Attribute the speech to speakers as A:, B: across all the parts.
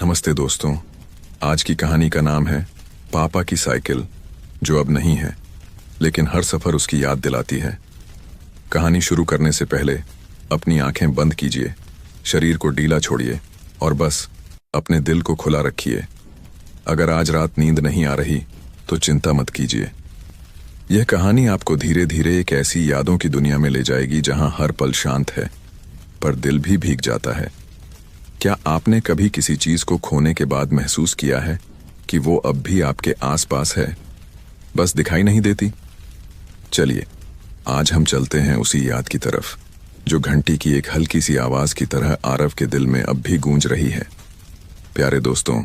A: नमस्ते दोस्तों। आज की कहानी का नाम है पापा की साइकिल, जो अब नहीं है लेकिन हर सफर उसकी याद दिलाती है। कहानी शुरू करने से पहले अपनी आंखें बंद कीजिए, शरीर को ढीला छोड़िए और बस अपने दिल को खुला रखिए। अगर आज रात नींद नहीं आ रही तो चिंता मत कीजिए। यह कहानी आपको धीरे धीरे एक ऐसी यादों की दुनिया में ले जाएगी जहां हर पल शांत है पर दिल भी भीग जाता है। क्या आपने कभी किसी चीज को खोने के बाद महसूस किया है कि वो अब भी आपके आसपास है, बस दिखाई नहीं देती? चलिए आज हम चलते हैं उसी याद की तरफ जो घंटी की एक हल्की सी आवाज की तरह आरव के दिल में अब भी गूंज रही है। प्यारे दोस्तों,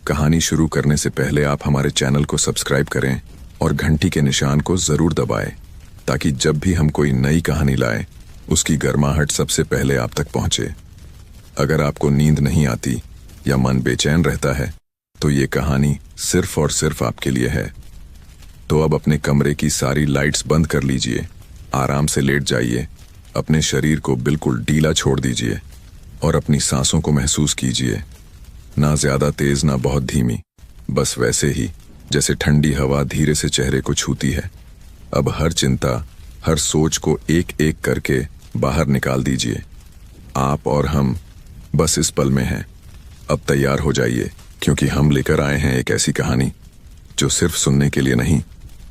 A: कहानी शुरू करने से पहले आप हमारे चैनल को सब्सक्राइब करें और घंटी के निशान को जरूर दबाएं ताकि जब भी हम कोई नई कहानी लाएं उसकी गर्माहट सबसे पहले आप तक पहुंचे। अगर आपको नींद नहीं आती या मन बेचैन रहता है तो ये कहानी सिर्फ और सिर्फ आपके लिए है। तो अब अपने कमरे की सारी लाइट्स बंद कर लीजिए, आराम से लेट जाइए, अपने शरीर को बिल्कुल ढीला छोड़ दीजिए और अपनी सांसों को महसूस कीजिए। ना ज्यादा तेज ना बहुत धीमी, बस वैसे ही जैसे ठंडी हवा धीरे से चेहरे को छूती है। अब हर चिंता, हर सोच को एक एक करके बाहर निकाल दीजिए। आप और हम बस इस पल में हैं। अब तैयार हो जाइए क्योंकि हम लेकर आए हैं एक ऐसी कहानी जो सिर्फ सुनने के लिए नहीं,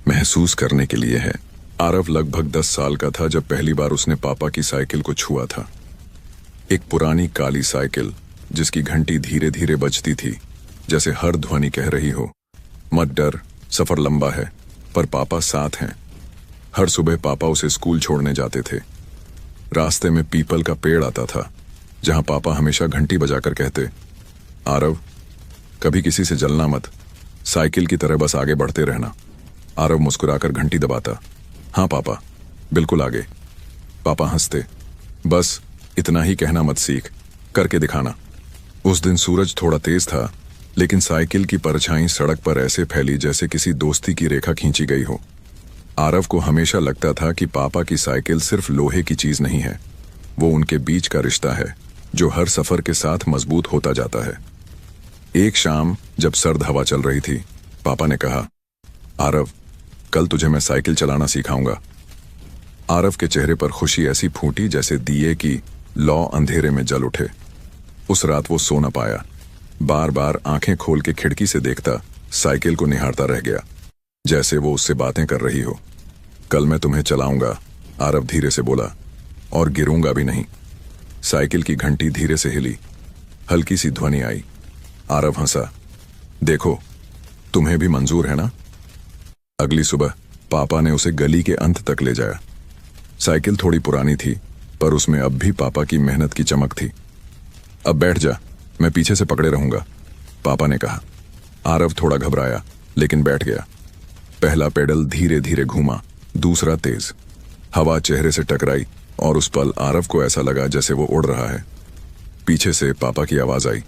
A: महसूस करने के लिए है। आरव लगभग 10 साल का था जब पहली बार उसने पापा की साइकिल को छुआ था। एक पुरानी काली साइकिल जिसकी घंटी धीरे धीरे बजती थी, जैसे हर ध्वनि कह रही हो, मत डर, सफर लंबा है पर पापा साथ हैं। हर सुबह पापा उसे स्कूल छोड़ने जाते थे। रास्ते में पीपल का पेड़ आता था जहां पापा हमेशा घंटी बजाकर कहते, आरव कभी किसी से जलना मत, साइकिल की तरह बस आगे बढ़ते रहना। आरव मुस्कुराकर घंटी दबाता, हाँ पापा, बिल्कुल आगे। पापा हंसते, बस इतना ही कहना मत सीख, करके दिखाना। उस दिन सूरज थोड़ा तेज था लेकिन साइकिल की परछाई सड़क पर ऐसे फैली जैसे किसी दोस्ती की रेखा खींची गई हो। आरव को हमेशा लगता था कि पापा की साइकिल सिर्फ लोहे की चीज नहीं है, वो उनके बीच का रिश्ता है जो हर सफर के साथ मजबूत होता जाता है। एक शाम जब सर्द हवा चल रही थी, पापा ने कहा, आरव कल तुझे मैं साइकिल चलाना सिखाऊंगा। आरव के चेहरे पर खुशी ऐसी फूटी जैसे दिए की लौ अंधेरे में जल उठे। उस रात वो सो न पाया, बार बार आंखें खोल के खिड़की से देखता, साइकिल को निहारता रह गया, जैसे वो उससे बातें कर रही हो। कल मैं तुम्हें चलाऊंगा, आरव धीरे से बोला, और गिरूंगा भी नहीं। साइकिल की घंटी धीरे से हिली, हल्की सी ध्वनि आई। आरव हंसा, देखो तुम्हें भी मंजूर है ना। अगली सुबह पापा ने उसे गली के अंत तक ले जाया। साइकिल थोड़ी पुरानी थी पर उसमें अब भी पापा की मेहनत की चमक थी। अब बैठ जा, मैं पीछे से पकड़े रहूंगा, पापा ने कहा। आरव थोड़ा घबराया लेकिन बैठ गया। पहला पेडल धीरे धीरे घूमा, दूसरा तेज। हवा चेहरे से टकराई और उस पल आरव को ऐसा लगा जैसे वो उड़ रहा है। पीछे से पापा की आवाज आई,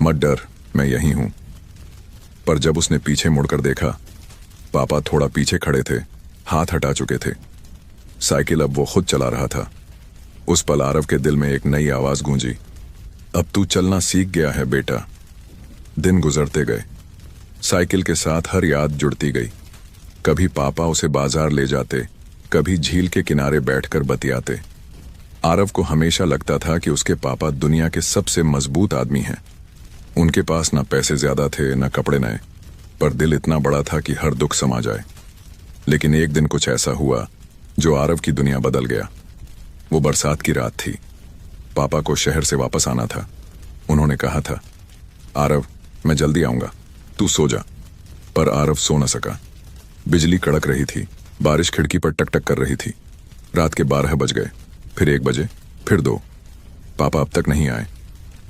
A: मत डर, मैं यहीं हूं। पर जब उसने पीछे मुड़कर देखा, पापा थोड़ा पीछे खड़े थे, हाथ हटा चुके थे। साइकिल अब वो खुद चला रहा था। उस पल आरव के दिल में एक नई आवाज गूंजी, अब तू चलना सीख गया है बेटा। दिन गुजरते गए, साइकिल के साथ हर याद जुड़ती गई। कभी पापा उसे बाजार ले जाते, कभी झील के किनारे बैठकर बतियाते। आरव को हमेशा लगता था कि उसके पापा दुनिया के सबसे मजबूत आदमी हैं। उनके पास ना पैसे ज्यादा थे ना कपड़े नए, पर दिल इतना बड़ा था कि हर दुख समा जाए। लेकिन एक दिन कुछ ऐसा हुआ जो आरव की दुनिया बदल गया। वो बरसात की रात थी। पापा को शहर से वापस आना था। उन्होंने कहा था, आरव मैं जल्दी आऊंगा, तू सो जा। पर आरव सो न सका। बिजली कड़क रही थी, बारिश खिड़की पर टकटक कर रही थी। रात के 12 बज गए, फिर 1 बजे, फिर 2। पापा अब तक नहीं आए।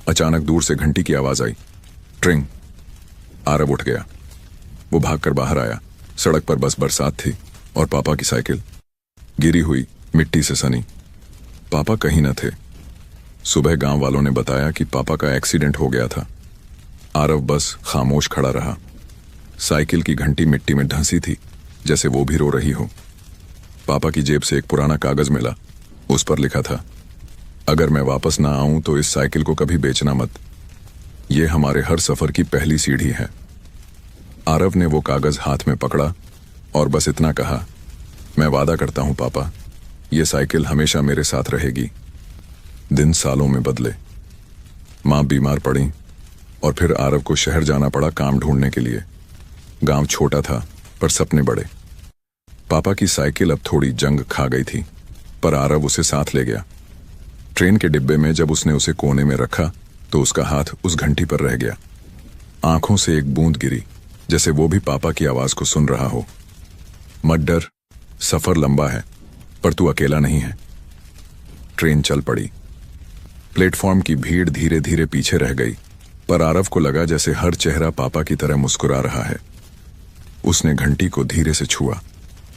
A: अचानक दूर से घंटी की आवाज आई, ट्रिंग। आरव उठ गया। वो भागकर बाहर आया। सड़क पर बस बरसात थी और पापा की साइकिल गिरी हुई, मिट्टी से सनी। पापा कहीं न थे। सुबह गांव वालों ने बताया कि पापा का एक्सीडेंट हो गया था। आरव बस खामोश खड़ा रहा। साइकिल की घंटी मिट्टी में ढंसी थी जैसे वो भी रो रही हो। पापा की जेब से एक पुराना कागज मिला। उस पर लिखा था, अगर मैं वापस ना आऊं तो इस साइकिल को कभी बेचना मत। ये हमारे हर सफर की पहली सीढ़ी है। आरव ने वो कागज हाथ में पकड़ा और बस इतना कहा, मैं वादा करता हूं पापा, ये साइकिल हमेशा मेरे साथ रहेगी। दिन सालों में बदले। मां बीमार पड़ी और फिर आरव को शहर जाना पड़ा काम ढूंढने के लिए। गांव छोटा था पर सपने बड़े। पापा की साइकिल अब थोड़ी जंग खा गई थी, पर आरव उसे साथ ले गया। ट्रेन के डिब्बे में जब उसने उसे कोने में रखा तो उसका हाथ उस घंटी पर रह गया। आंखों से एक बूंद गिरी, जैसे वो भी पापा की आवाज को सुन रहा हो। मत डर, सफर लंबा है, पर तू अकेला नहीं है। ट्रेन चल पड़ी। प्लेटफॉर्म की भीड़ धीरे धीरे पीछे रह गई, पर आरव को लगा जैसे हर चेहरा पापा की तरह मुस्कुरा रहा है। उसने घंटी को धीरे से छुआ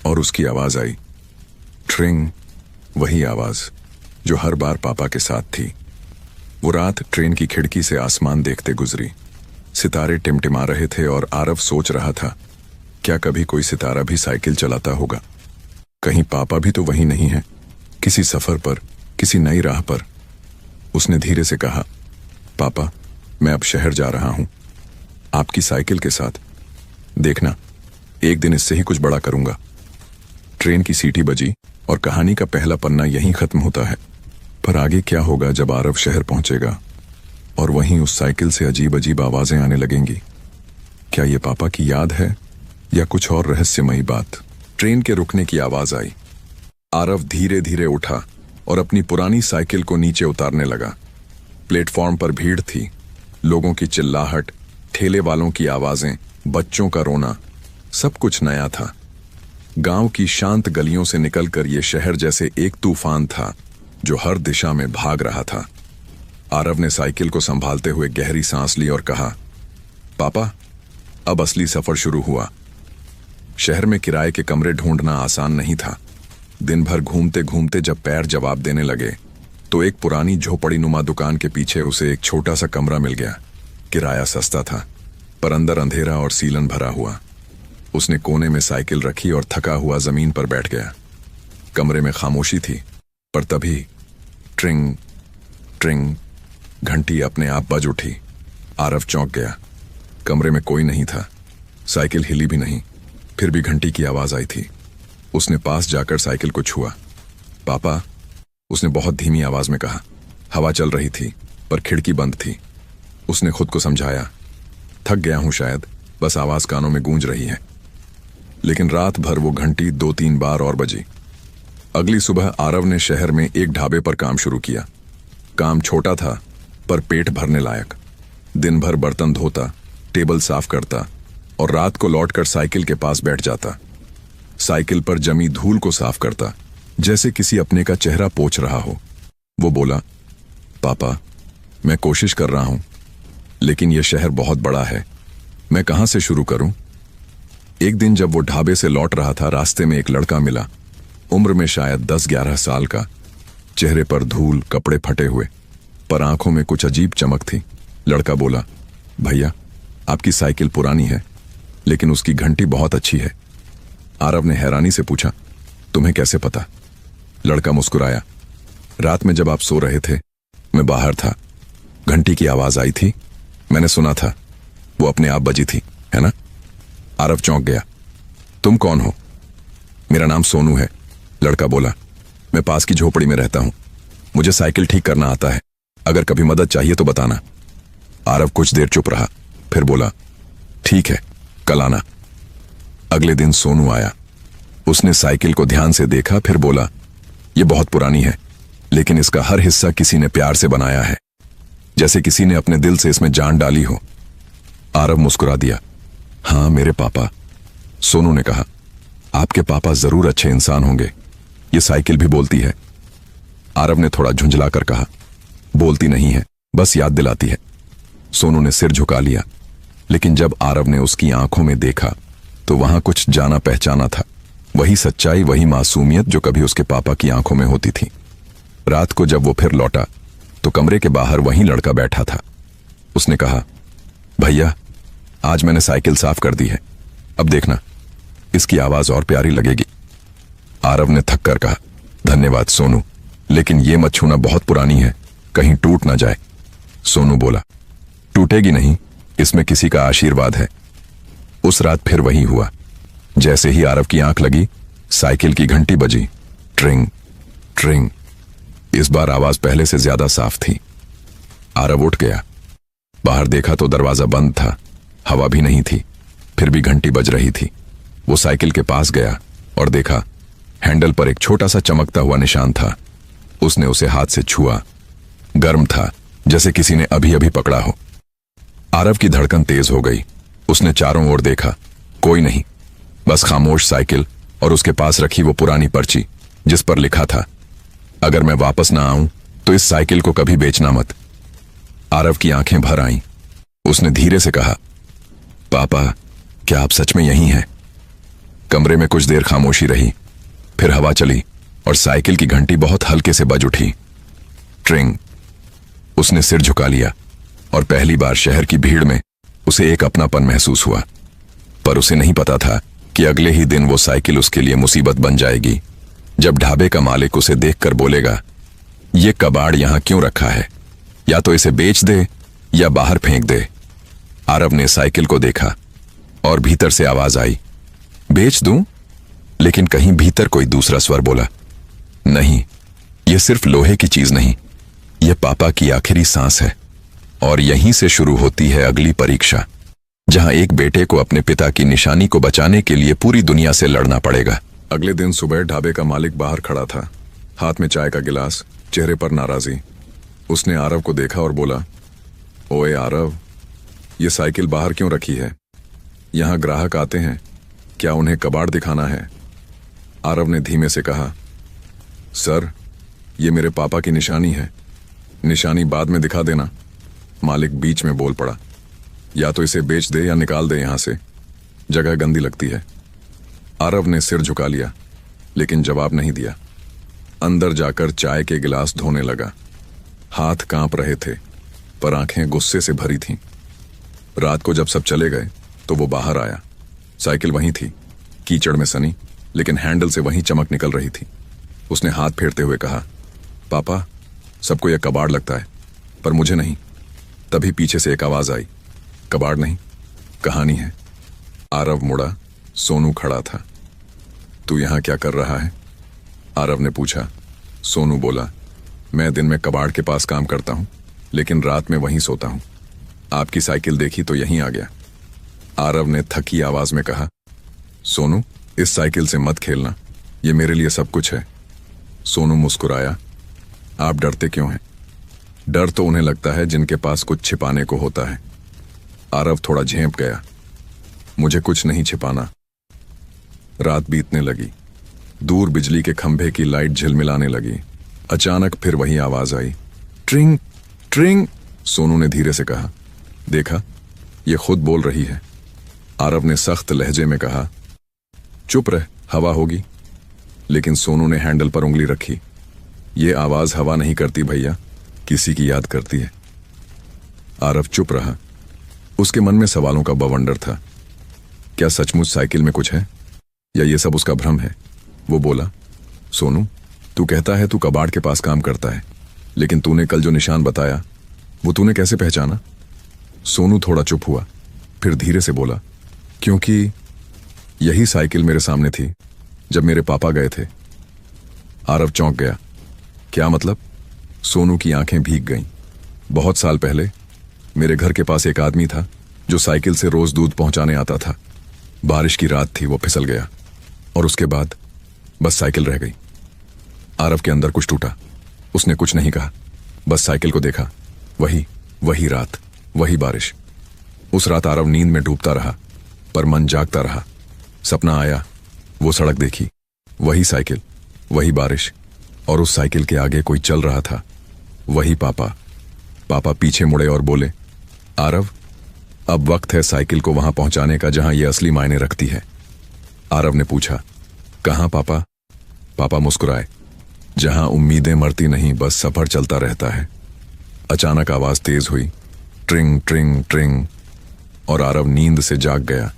A: और उसकी आवाज आई, ट्रिंग। वही आवाज जो हर बार पापा के साथ थी। वो रात ट्रेन की खिड़की से आसमान देखते गुजरी। सितारे टिमटिमा रहे थे और आरव सोच रहा था, क्या कभी कोई सितारा भी साइकिल चलाता होगा? कहीं पापा भी तो वहीं नहीं है, किसी सफर पर, किसी नई राह पर। उसने धीरे से कहा, पापा, मैं अब शहर जा रहा हूं, आपकी साइकिल के साथ। देखना, एक दिन इससे ही कुछ बड़ा करूंगा। ट्रेन की सीटी बजी और कहानी का पहला पन्ना यहीं खत्म होता है। पर आगे क्या होगा जब आरव शहर पहुंचेगा और वहीं उस साइकिल से अजीब अजीब आवाजें आने लगेंगी? क्या ये पापा की याद है या कुछ और रहस्यमयी बात? ट्रेन के रुकने की आवाज आई। आरव धीरे धीरे उठा और अपनी पुरानी साइकिल को नीचे उतारने लगा। प्लेटफॉर्म पर भीड़ थी, लोगों की चिल्लाहट, ठेले वालों की आवाजें, बच्चों का रोना, सब कुछ नया था। गांव की शांत गलियों से निकलकर यह शहर जैसे एक तूफान था जो हर दिशा में भाग रहा था। आरव ने साइकिल को संभालते हुए गहरी सांस ली और कहा, पापा, अब असली सफर शुरू हुआ। शहर में किराए के कमरे ढूंढना आसान नहीं था। दिन भर घूमते घूमते जब पैर जवाब देने लगे तो एक पुरानी झोपड़ी नुमा दुकान के पीछे उसे एक छोटा सा कमरा मिल गया। किराया सस्ता था, पर अंदर अंधेरा और सीलन भरा हुआ। उसने कोने में साइकिल रखी और थका हुआ जमीन पर बैठ गया। कमरे में खामोशी थी, पर तभी ट्रिंग ट्रिंग घंटी अपने आप बज उठी। आरव चौंक गया। कमरे में कोई नहीं था, साइकिल हिली भी नहीं, फिर भी घंटी की आवाज आई थी। उसने पास जाकर साइकिल को छुआ। पापा, उसने बहुत धीमी आवाज में कहा। हवा चल रही थी, पर खिड़की बंद थी। उसने खुद को समझाया, थक गया हूं शायद, बस आवाज कानों में गूंज रही है। लेकिन रात भर वो घंटी 2-3 बार और बजी। अगली सुबह आरव ने शहर में एक ढाबे पर काम शुरू किया। काम छोटा था, पर पेट भरने लायक। दिन भर बर्तन धोता, टेबल साफ करता और रात को लौटकर साइकिल के पास बैठ जाता। साइकिल पर जमी धूल को साफ करता, जैसे किसी अपने का चेहरा पोंछ रहा हो। वो बोला, पापा, मैं कोशिश कर रहा हूं, लेकिन यह शहर बहुत बड़ा है, मैं कहां से शुरू करूं? एक दिन जब वो ढाबे से लौट रहा था, रास्ते में एक लड़का मिला। उम्र में शायद 10-11 साल का, चेहरे पर धूल, कपड़े फटे हुए, पर आंखों में कुछ अजीब चमक थी। लड़का बोला, भैया, आपकी साइकिल पुरानी है, लेकिन उसकी घंटी बहुत अच्छी है। आरव ने हैरानी से पूछा, तुम्हें कैसे पता? लड़का मुस्कुराया, रात में जब आप सो रहे थे, मैं बाहर था, घंटी की आवाज आई थी, मैंने सुना था, वो अपने आप बजी थी, है ना? आरव चौंक गया। तुम कौन हो? मेरा नाम सोनू है, लड़का बोला। मैं पास की झोपड़ी में रहता हूं, मुझे साइकिल ठीक करना आता है, अगर कभी मदद चाहिए तो बताना। आरव कुछ देर चुप रहा, फिर बोला, ठीक है, कल आना। अगले दिन सोनू आया। उसने साइकिल को ध्यान से देखा, फिर बोला, यह बहुत पुरानी है, लेकिन इसका हर हिस्सा किसी ने प्यार से बनाया है, जैसे किसी ने अपने दिल से इसमें जान डाली हो। आरव मुस्कुरा दिया। हाँ, मेरे पापा। सोनू ने कहा, आपके पापा जरूर अच्छे इंसान होंगे, ये साइकिल भी बोलती है। आरव ने थोड़ा झुंझलाकर कहा, बोलती नहीं है, बस याद दिलाती है। सोनू ने सिर झुका लिया, लेकिन जब आरव ने उसकी आंखों में देखा तो वहां कुछ जाना पहचाना था। वही सच्चाई, वही मासूमियत जो कभी उसके पापा की आंखों में होती थी। रात को जब वो फिर लौटा तो कमरे के बाहर वही लड़का बैठा था। उसने कहा, भैया, आज मैंने साइकिल साफ कर दी है, अब देखना, इसकी आवाज और प्यारी लगेगी। आरव ने थक कर कहा, धन्यवाद सोनू, लेकिन ये मत छूना, बहुत पुरानी है, कहीं टूट ना जाए। सोनू बोला,
B: टूटेगी नहीं, इसमें किसी का आशीर्वाद है। उस रात फिर वही हुआ। जैसे ही आरव की आंख लगी, साइकिल की घंटी बजी। ट्रिंग ट्रिंग। इस बार आवाज पहले से ज्यादा साफ थी। आरव उठ गया। बाहर देखा तो दरवाजा बंद था, हवा भी नहीं थी, फिर भी घंटी बज रही थी। वो साइकिल के पास गया और देखा हैंडल पर एक छोटा सा चमकता हुआ निशान था। उसने उसे हाथ से छुआ। गर्म था, जैसे किसी ने अभी अभी पकड़ा हो। आरव की धड़कन तेज हो गई। उसने चारों ओर देखा, कोई नहीं, बस खामोश साइकिल और उसके पास रखी वो पुरानी पर्ची जिस पर लिखा था, अगर मैं वापस ना आऊं तो इस साइकिल को कभी बेचना मत। आरव की आंखें भर आईं। उसने धीरे से कहा, पापा, क्या आप सच में यहीं हैं? कमरे में कुछ देर खामोशी रही, फिर हवा चली और साइकिल की घंटी बहुत हल्के से बज उठी। ट्रिंग। उसने सिर झुका लिया और पहली बार शहर की भीड़ में उसे एक अपनापन महसूस हुआ। पर उसे नहीं पता था कि अगले ही दिन वो साइकिल उसके लिए मुसीबत बन जाएगी, जब ढाबे का मालिक उसे देखकर बोलेगा, ये कबाड़ यहां क्यों रखा है? या तो इसे बेच दे या बाहर फेंक दे। आरव ने साइकिल को देखा और भीतर से आवाज आई, बेच दूं? लेकिन कहीं भीतर कोई दूसरा स्वर बोला, नहीं, यह सिर्फ लोहे की चीज नहीं, यह पापा की आखिरी सांस है। और यहीं से शुरू होती है अगली परीक्षा, जहां एक बेटे को अपने पिता की निशानी को बचाने के लिए पूरी दुनिया से लड़ना पड़ेगा।
A: अगले दिन सुबह ढाबे का मालिक बाहर खड़ा था, हाथ में चाय का गिलास, चेहरे पर नाराजगी। उसने आरव को देखा और बोला, ओए आरव, ये साइकिल बाहर क्यों रखी है? यहां ग्राहक आते हैं, क्या उन्हें कबाड़ दिखाना है? आरव ने धीमे से कहा, सर, ये मेरे पापा की निशानी है, निशानी बाद में दिखा देना। मालिक बीच में बोल पड़ा, या तो इसे बेच दे या निकाल दे यहां से, जगह गंदी लगती है। आरव ने सिर झुका लिया, लेकिन जवाब नहीं दिया। अंदर जाकर चाय के गिलास धोने लगा। हाथ कांप रहे थे, पर आंखें गुस्से से भरी थीं। रात को जब सब चले गए तो वो बाहर आया। साइकिल वहीं थी, कीचड़ में सनी, लेकिन हैंडल से वहीं चमक निकल रही थी। उसने हाथ फेरते हुए कहा, पापा, सबको यह कबाड़ लगता है, पर मुझे नहीं। तभी पीछे से एक आवाज आई, कबाड़ नहीं, कहानी है। आरव मुड़ा। सोनू खड़ा था। तू यहां क्या कर रहा है? आरव ने पूछा। सोनू बोला, मैं दिन में कबाड़ के पास काम करता हूं, लेकिन रात में वहीं सोता हूं। आपकी साइकिल देखी तो यहीं आ गया। आरव ने थकी आवाज में कहा, सोनू, इस साइकिल से मत खेलना, ये मेरे लिए सब कुछ है। सोनू मुस्कुराया, आप डरते क्यों हैं? डर तो उन्हें लगता है जिनके पास कुछ छिपाने को होता है। आरव थोड़ा झेंप गया, मुझे कुछ नहीं छिपाना। रात बीतने लगी। दूर बिजली के खंभे की लाइट झिलमिलाने लगी। अचानक फिर वही आवाज आई, ट्रिंग ट्रिंग। सोनू ने धीरे से कहा, देखा, ये खुद बोल रही है। आरव ने सख्त लहजे में कहा, चुप रह, हवा होगी। लेकिन सोनू ने हैंडल पर उंगली रखी। ये आवाज हवा नहीं करती भैया, किसी की याद करती है। आरव चुप रहा। उसके मन में सवालों का बवंडर था। क्या सचमुच साइकिल में कुछ है, या ये सब उसका भ्रम है? वो बोला, सोनू, तू कहता है तू कबाड़ के पास काम करता है, लेकिन तूने कल जो निशान बताया वो तूने कैसे पहचाना? सोनू थोड़ा चुप हुआ, फिर धीरे से बोला, क्योंकि यही साइकिल मेरे सामने थी जब मेरे पापा गए थे। आरव चौंक गया। क्या मतलब? सोनू की आंखें भीग गईं। बहुत साल पहले मेरे घर के पास एक आदमी था जो साइकिल से रोज दूध पहुंचाने आता था। बारिश की रात थी, वो फिसल गया और उसके बाद बस साइकिल रह गई। आरव के अंदर कुछ टूटा। उसने कुछ नहीं कहा, बस साइकिल को देखा। वही रात, वही बारिश। उस रात आरव नींद में डूबता रहा, पर मन जागता रहा। सपना आया, वो सड़क देखी, वही साइकिल, वही बारिश, और उस साइकिल के आगे कोई चल रहा था, वही पापा। पापा पीछे मुड़े और बोले, आरव, अब वक्त है साइकिल को वहां पहुंचाने का जहां ये असली मायने रखती है। आरव ने पूछा, कहां पापा? पापा मुस्कुराए, जहां उम्मीदें मरती नहीं, बस सफर चलता रहता है। अचानक आवाज तेज हुई, ट्रिंग ट्रिंग ट्रिंग, और आरव नींद से जाग गया।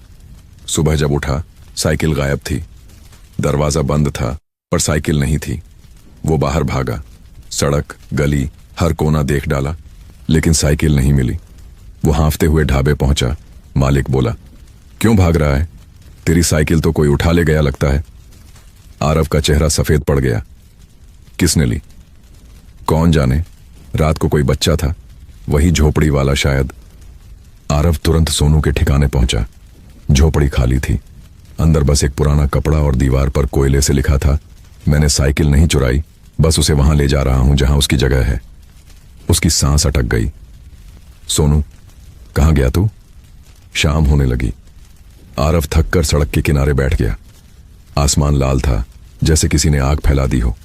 A: सुबह जब उठा, साइकिल गायब थी। दरवाजा बंद था, पर साइकिल नहीं थी। वो बाहर भागा, सड़क, गली, हर कोना देख डाला, लेकिन साइकिल नहीं मिली।
B: वो हाँफते हुए ढाबे पहुंचा। मालिक बोला, क्यों भाग रहा है? तेरी साइकिल तो कोई उठा ले गया लगता है। आरव का चेहरा सफेद पड़ गया। किसने ली? कौन जाने, रात को कोई बच्चा था, वही झोपड़ी वाला शायद। आरव तुरंत सोनू के ठिकाने पहुंचा। झोपड़ी खाली थी। अंदर बस एक पुराना कपड़ा और दीवार पर कोयले से लिखा था, मैंने साइकिल नहीं चुराई, बस उसे वहां ले जा रहा हूं जहां उसकी जगह है। उसकी सांस अटक गई। सोनू, कहां गया तू? शाम होने लगी। आरव थककर सड़क के किनारे बैठ गया। आसमान लाल था, जैसे किसी ने आग फैला दी हो।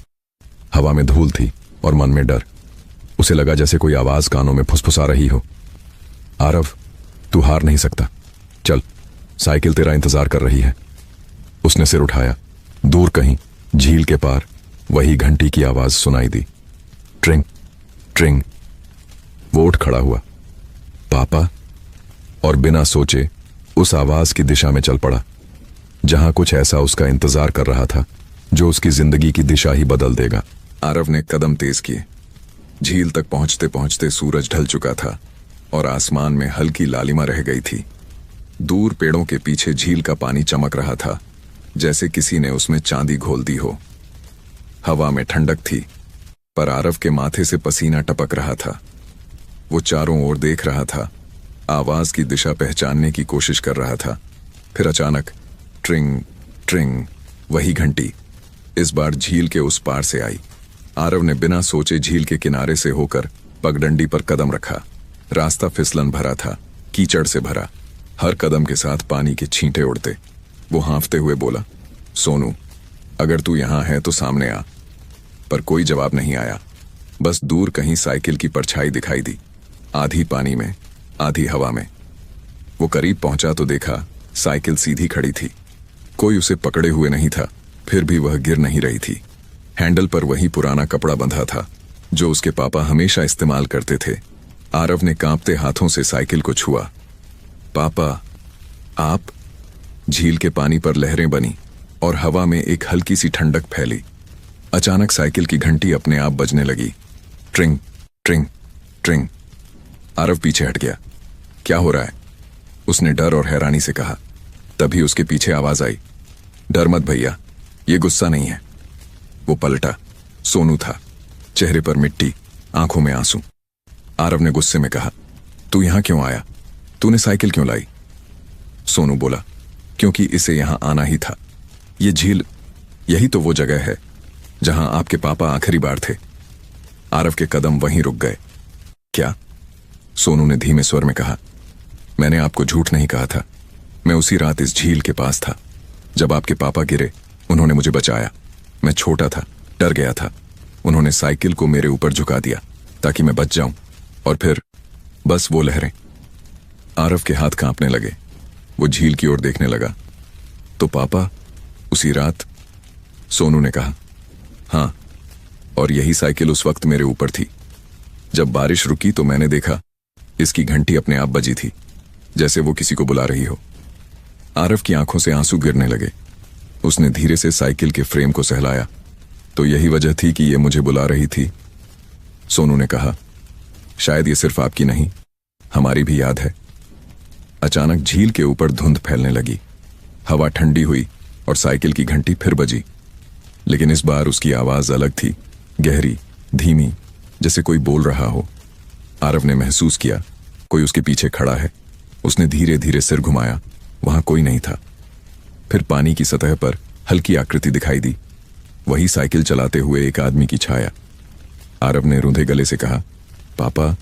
B: हवा में धूल थी और मन में डर। उसे लगा जैसे कोई आवाज कानों में फुसफुसा रही हो। आरव, तू हार नहीं सकता, चल, साइकिल तेरा इंतजार कर रही है। उसने सिर उठाया। दूर कहीं झील के पार वही घंटी की आवाज सुनाई दी, ट्रिंग ट्रिंग। वो उठ खड़ा हुआ। पापा? और बिना सोचे उस आवाज की दिशा में चल पड़ा, जहां कुछ ऐसा उसका इंतजार कर रहा था जो उसकी जिंदगी की दिशा ही बदल देगा।
A: आरव ने कदम तेज किए। झील तक पहुंचते पहुंचते सूरज ढल चुका था और आसमान में हल्की लालिमा रह गई थी। दूर पेड़ों के पीछे झील का पानी चमक रहा था, जैसे किसी ने उसमें चांदी घोल दी हो। हवा में ठंडक थी, पर आरव के माथे से पसीना टपक रहा था। वो चारों ओर देख रहा था, आवाज की दिशा पहचानने की कोशिश कर रहा था। फिर अचानक ट्रिंग ट्रिंग, वही घंटी इस बार झील के उस पार से आई। आरव ने बिना सोचे झील के किनारे से होकर पगडंडी पर कदम रखा। रास्ता फिसलन भरा था, कीचड़ से भरा। हर कदम के साथ पानी के छींटे उड़ते। वो हाँफते हुए बोला, सोनू, अगर तू यहां है तो सामने आ। पर कोई जवाब नहीं आया। बस दूर कहीं साइकिल की परछाई दिखाई दी, आधी पानी में आधी हवा में। वो करीब पहुंचा तो देखा साइकिल सीधी खड़ी थी। कोई उसे पकड़े हुए नहीं था, फिर भी वह गिर नहीं रही थी। हैंडल पर वही पुराना कपड़ा बंधा था जो उसके पापा हमेशा इस्तेमाल करते थे। आरव ने कांपते हाथों से साइकिल को छुआ। पापा, आप? झील के पानी पर लहरें बनी और हवा में एक हल्की सी ठंडक फैली। अचानक साइकिल की घंटी अपने आप बजने लगी, ट्रिंग ट्रिंग ट्रिंग। आरव पीछे हट गया। क्या हो रहा है? उसने डर और हैरानी से कहा। तभी उसके पीछे आवाज आई, डर मत भैया, ये गुस्सा नहीं है। वो पलटा। सोनू था, चेहरे पर मिट्टी, आंखों में आंसू। आरव ने गुस्से में कहा, तू यहां क्यों आया? तूने साइकिल क्यों लाई? सोनू बोला, क्योंकि इसे यहां आना ही था। ये झील, यही तो वो जगह है जहां आपके पापा आखिरी बार थे। आरव के कदम वहीं रुक गए। क्या? सोनू ने धीमे स्वर में कहा, मैंने आपको झूठ नहीं कहा था। मैं उसी रात इस झील के पास था जब आपके पापा गिरे। उन्होंने मुझे बचाया। मैं छोटा था, डर गया था। उन्होंने साइकिल को मेरे ऊपर झुका दिया ताकि मैं बच जाऊं, और फिर बस वो लहरें। आरव के हाथ कांपने लगे। वो झील की ओर देखने लगा। तो पापा उसी रात? सोनू ने कहा, हाँ, और यही साइकिल उस वक्त मेरे ऊपर थी। जब बारिश रुकी तो मैंने देखा इसकी घंटी अपने आप बजी थी, जैसे वो किसी को बुला रही हो। आरव की आंखों से आंसू गिरने लगे। उसने धीरे से साइकिल के फ्रेम को सहलाया। तो यही वजह थी कि ये मुझे बुला रही थी। सोनू ने कहा, शायद ये सिर्फ आपकी नहीं, हमारी भी याद है। अचानक झील के ऊपर धुंध फैलने लगी। हवा ठंडी हुई और साइकिल की घंटी फिर बजी, लेकिन इस बार उसकी आवाज अलग थी, गहरी, धीमी, जैसे कोई बोल रहा हो। आरव ने महसूस किया कोई उसके पीछे खड़ा है। उसने धीरे धीरे सिर घुमाया, वहां कोई नहीं था। फिर पानी की सतह पर हल्की आकृति दिखाई दी, वही साइकिल चलाते हुए एक आदमी की छाया। आरव ने रूंधे गले से कहा, पापा,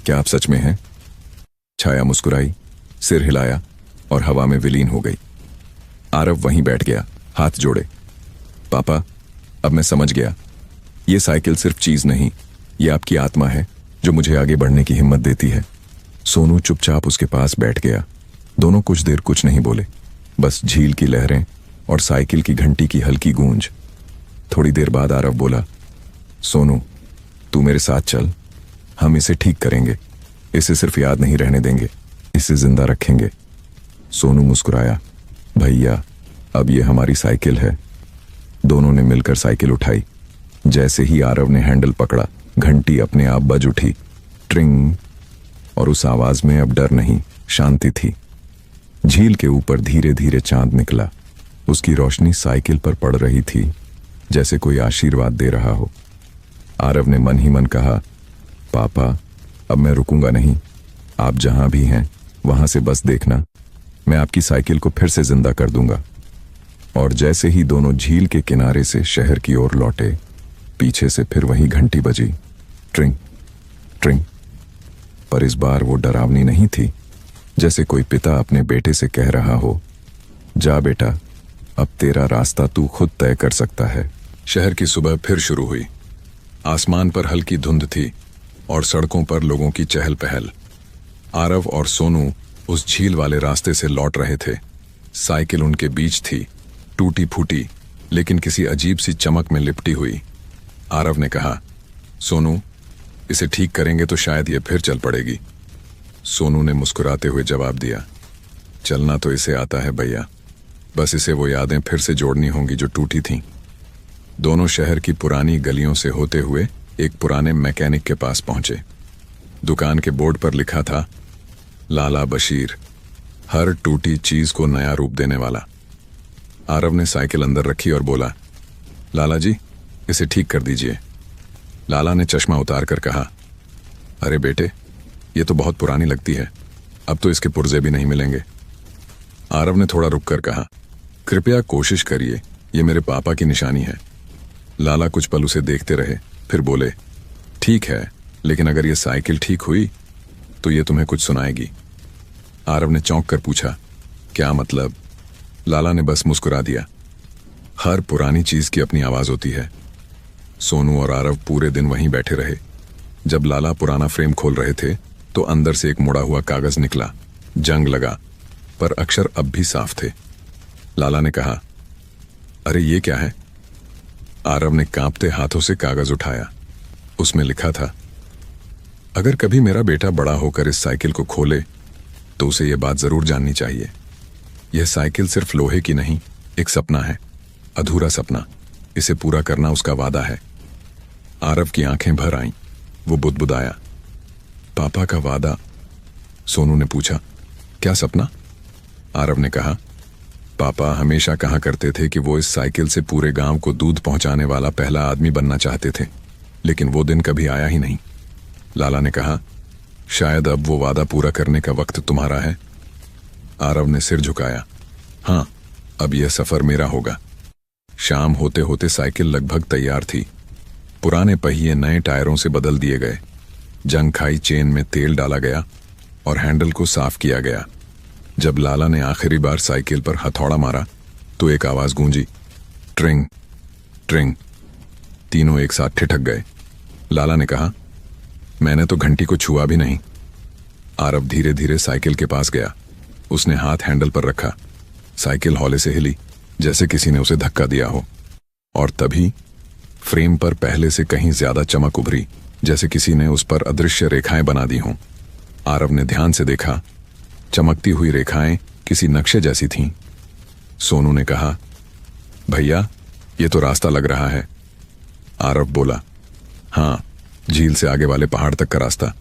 A: क्या आप सच में हैं? छाया मुस्कुराई, सिर हिलाया और हवा में विलीन हो गई। आरव वहीं बैठ गया, हाथ जोड़े। पापा, अब मैं समझ गया, ये साइकिल सिर्फ चीज नहीं, ये आपकी आत्मा है जो मुझे आगे बढ़ने की हिम्मत देती है। सोनू चुपचाप उसके पास बैठ गया। दोनों कुछ देर कुछ नहीं बोले, बस झील की लहरें और साइकिल की घंटी की हल्की गूंज। थोड़ी देर बाद आरव बोला, सोनू, तू मेरे साथ चल, हम इसे ठीक करेंगे। इसे सिर्फ याद नहीं रहने देंगे, इसे जिंदा रखेंगे। सोनू मुस्कुराया, भैया, अब ये हमारी साइकिल है। दोनों ने मिलकर साइकिल उठाई। जैसे ही आरव ने हैंडल पकड़ा, घंटी अपने आप बज उठी, ट्रिंग
B: और उस आवाज में अब डर नहीं, शांति थी। झील के ऊपर धीरे धीरे चांद निकला। उसकी रोशनी साइकिल पर पड़ रही थी, जैसे कोई आशीर्वाद दे रहा हो। आरव ने मन ही मन कहा, पापा अब मैं रुकूंगा नहीं, आप जहां भी हैं वहां से बस देखना, मैं आपकी साइकिल को फिर से जिंदा कर दूंगा। और जैसे ही दोनों झील के किनारे से शहर की ओर लौटे, पीछे से फिर वही घंटी बजी, ट्रिंग ट्रिंग। पर इस बार वो डरावनी नहीं थी, जैसे कोई पिता अपने बेटे से कह रहा हो, जा बेटा, अब तेरा रास्ता तू खुद तय कर सकता है।
A: शहर की सुबह फिर शुरू हुई। आसमान पर हल्की धुंध थी और सड़कों पर लोगों की चहल पहल। आरव और सोनू उस झील वाले रास्ते से लौट रहे थे। साइकिल उनके बीच थी, टूटी फूटी लेकिन किसी अजीब सी चमक में लिपटी हुई। आरव ने कहा, सोनू, इसे ठीक करेंगे तो शायद ये फिर चल पड़ेगी। सोनू ने मुस्कुराते हुए जवाब दिया, चलना तो इसे आता है भैया, बस इसे वो यादें फिर से जोड़नी होंगी जो टूटी थीं। दोनों शहर की पुरानी गलियों से होते हुए एक पुराने मैकेनिक के पास पहुंचे। दुकान के बोर्ड पर लिखा था, लाला बशीर, हर टूटी चीज को नया रूप देने वाला। आरव ने साइकिल अंदर रखी और बोला, लाला जी, इसे ठीक कर दीजिए। लाला ने चश्मा उतार कर कहा, अरे बेटे, ये तो बहुत पुरानी लगती है, अब तो इसके पुर्जे भी नहीं मिलेंगे। आरव ने थोड़ा रुककर कहा, कृपया कोशिश करिए, ये मेरे पापा की निशानी है। लाला कुछ पल उसे देखते रहे, फिर बोले, ठीक है, लेकिन अगर ये साइकिल ठीक हुई तो ये तुम्हें कुछ सुनाएगी। आरव ने चौंक कर पूछा, क्या मतलब? लाला ने बस मुस्कुरा दिया, हर पुरानी चीज की अपनी आवाज होती है। सोनू और आरव पूरे दिन वहीं बैठे रहे। जब लाला पुराना फ्रेम खोल रहे थे तो अंदर से एक मुड़ा हुआ कागज निकला। जंग लगा, पर अक्षर अब भी साफ थे। लाला ने कहा, अरे ये क्या है? आरव ने कांपते हाथों से कागज उठाया। उसमें लिखा था, अगर कभी मेरा बेटा बड़ा होकर इस साइकिल को खोले तो उसे यह बात जरूर जाननी चाहिए, यह साइकिल सिर्फ लोहे की नहीं, एक सपना है, अधूरा सपना। इसे पूरा करना उसका वादा है। आरव की आंखें भर आईं। वो बुदबुदाया, पापा का वादा? सोनू ने पूछा, क्या सपना? आरव ने कहा, पापा हमेशा कहा करते थे कि वो इस साइकिल से पूरे गांव को दूध पहुंचाने वाला पहला आदमी बनना चाहते थे, लेकिन वो दिन कभी आया ही नहीं। लाला ने कहा, शायद अब वो वादा पूरा करने का वक्त तुम्हारा है। आरव ने सिर झुकाया, हां, अब यह सफर मेरा होगा। शाम होते होते साइकिल लगभग तैयार थी। पुराने पहिए नए टायरों से बदल दिए गए, जंग खाई चेन में तेल डाला गया और हैंडल को साफ किया गया। जब लाला ने आखिरी बार साइकिल पर हथौड़ा मारा तो एक आवाज गूंजी, ट्रिंग ट्रिंग। तीनों एक साथ ठिठक गए। लाला ने कहा, मैंने तो घंटी को छुआ भी नहीं। आरव धीरे धीरे साइकिल के पास गया। उसने हाथ हैंडल पर रखा। साइकिल हौले से हिली, जैसे किसी ने उसे धक्का दिया हो, और तभी फ्रेम पर पहले से कहीं ज्यादा चमक उभरी, जैसे किसी ने उस पर अदृश्य रेखाएं बना दी हों। आरव ने ध्यान से देखा। चमकती हुई रेखाएं किसी नक्शे जैसी थीं। सोनू ने कहा, भैया, ये तो रास्ता लग रहा है। आरव बोला, हाँ, झील से आगे वाले पहाड़ तक का रास्ता।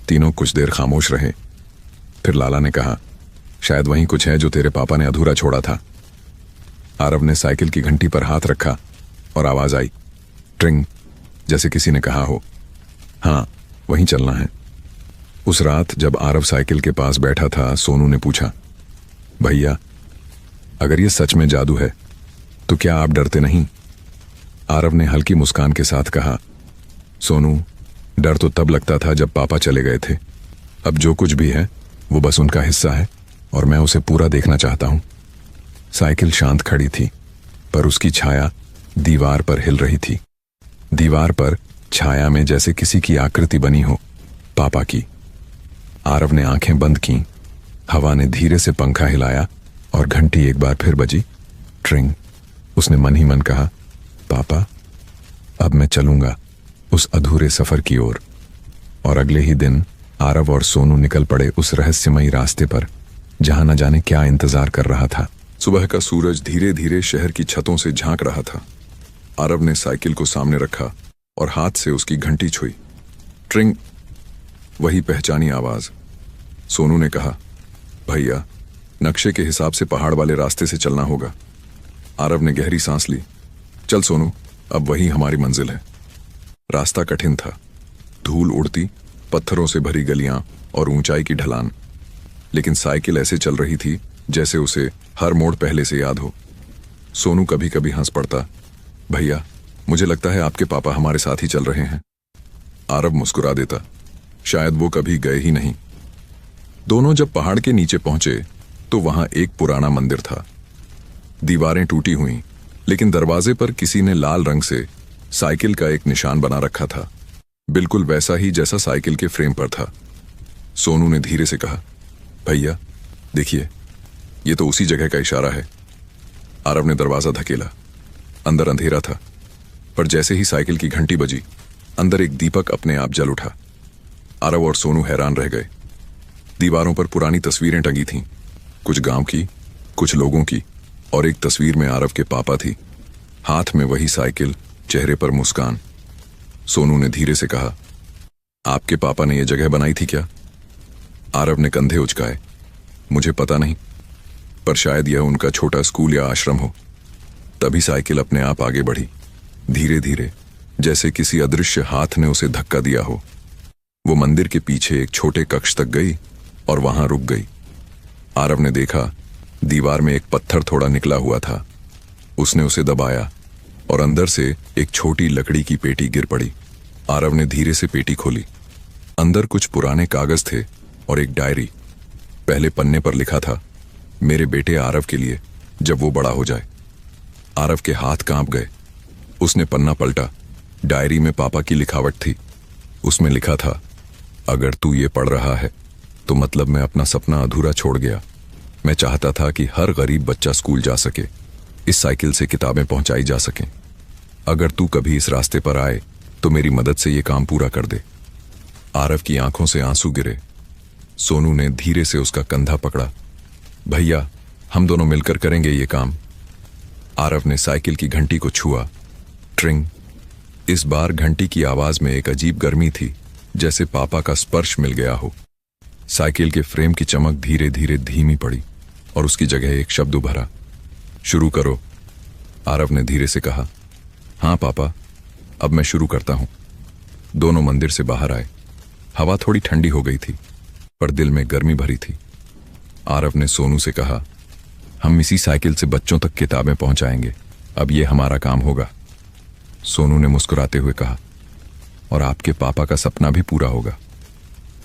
A: तीनों कुछ देर खामोश रहे। फिर लाला ने कहा, शायद वहीं कुछ है जो तेरे पापा ने अधूरा छोड़ा था। आरव ने साइकिल की घंटी पर हाथ रखा और आवाज आई, ट्रिंग, जैसे किसी ने कहा हो। हाँ, वहीं चलना है। उस रात जब आरव साइकिल के पास बैठा था, सोनू ने पूछा, भैया, अगर ये सच में जादू है तो क्या आप डरते नहीं? आरव ने हल्की मुस्कान के साथ कहा, सोनू, डर तो तब लगता था जब पापा चले गए थे। अब जो कुछ भी है वो बस उनका हिस्सा है और मैं उसे पूरा देखना चाहता हूं। साइकिल शांत खड़ी थी, पर उसकी छाया दीवार पर हिल रही थी। दीवार पर छाया में जैसे किसी की आकृति बनी हो, पापा की। आरव ने आंखें बंद की। हवा ने धीरे से पंखा हिलाया और घंटी एक बार फिर बजी, ट्रिंग। उसने मन ही मन कहा, पापा, अब मैं चलूंगा उस अधूरे सफर की ओर। और अगले ही दिन आरव और सोनू निकल पड़े उस रहस्यमयी रास्ते पर, जहां न जाने क्या इंतजार कर रहा था। सुबह का सूरज धीरे धीरे शहर की छतों से झांक रहा था। आरव ने साइकिल को सामने रखा और हाथ से उसकी घंटी छुई। ट्रिंग। वही पहचानी आवाज। सोनू ने कहा, भैया, नक्शे के हिसाब से पहाड़ वाले रास्ते से चलना होगा। आरव ने गहरी सांस ली। चल सोनू, अब वही हमारी मंजिल है। रास्ता कठिन था, धूल उड़ती, पत्थरों से भरी गलियां और ऊंचाई की ढलान, लेकिन साइकिल ऐसे चल रही थी जैसे उसे हर मोड़ पहले से याद हो। सोनू कभी कभी हंस पड़ता। भैया, मुझे लगता है आपके पापा हमारे साथ ही चल रहे हैं। आरव मुस्कुरा देता, शायद वो कभी गए ही नहीं। दोनों जब पहाड़ के नीचे पहुंचे तो वहां एक पुराना मंदिर था। दीवारें टूटी हुई, लेकिन दरवाजे पर किसी ने लाल रंग से साइकिल का एक निशान बना रखा था, बिल्कुल वैसा ही जैसा साइकिल के फ्रेम पर था। सोनू ने धीरे से कहा, भैया देखिए, ये तो उसी जगह का इशारा है। आरव ने दरवाजा धकेला। अंदर अंधेरा था, पर जैसे ही साइकिल की घंटी बजी, अंदर एक दीपक अपने आप जल उठा। आरव और सोनू हैरान रह गए। दीवारों पर पुरानी तस्वीरें टंगी थीं, कुछ गांव की, कुछ लोगों की, और एक तस्वीर में आरव के पापा थी, हाथ में वही साइकिल, चेहरे पर मुस्कान। सोनू ने धीरे से कहा, आपके पापा ने यह जगह बनाई थी क्या? आरव ने कंधे उचकाए। मुझे पता नहीं, पर शायद यह उनका छोटा स्कूल या आश्रम हो। तभी साइकिल अपने आप आगे बढ़ी, धीरे धीरे, जैसे किसी अदृश्य हाथ ने उसे धक्का दिया हो। वो मंदिर के पीछे एक छोटे कक्ष तक गई और वहां रुक गई। आरव ने देखा, दीवार में एक पत्थर थोड़ा निकला हुआ था। उसने उसे दबाया और अंदर से एक छोटी लकड़ी की पेटी गिर पड़ी। आरव ने धीरे से पेटी खोली। अंदर कुछ पुराने कागज थे और एक डायरी। पहले पन्ने पर लिखा था, मेरे बेटे आरव के लिए, जब वो बड़ा हो जाए। आरव के हाथ कांप गए। उसने पन्ना पलटा। डायरी में पापा की लिखावट थी। उसमें लिखा था, अगर तू ये पढ़ रहा है तो मतलब मैं अपना सपना अधूरा छोड़ गया। मैं चाहता था कि हर गरीब बच्चा स्कूल जा सके, इस साइकिल से किताबें पहुंचाई जा सकें। अगर तू कभी इस रास्ते पर आए तो मेरी मदद से ये काम पूरा कर दे। आरव की आंखों से आंसू गिरे। सोनू ने धीरे से उसका कंधा पकड़ा। भैया, हम दोनों मिलकर करेंगे ये काम। आरव ने साइकिल की घंटी को छुआ। ट्रिंग। इस बार घंटी की आवाज में एक अजीब गर्मी थी, जैसे पापा का स्पर्श मिल गया हो। साइकिल के फ्रेम की चमक धीरे धीरे धीमी पड़ी और उसकी जगह एक शब्द उभरा, शुरू करो। आरव ने धीरे से कहा, हाँ पापा, अब मैं शुरू करता हूं। दोनों मंदिर से बाहर आए। हवा थोड़ी ठंडी हो गई थी, पर दिल में गर्मी भरी थी। आरव ने सोनू से कहा, हम इसी साइकिल से बच्चों तक किताबें पहुंचाएंगे। अब ये हमारा काम होगा। सोनू ने मुस्कुराते हुए कहा, और आपके पापा का सपना भी पूरा होगा।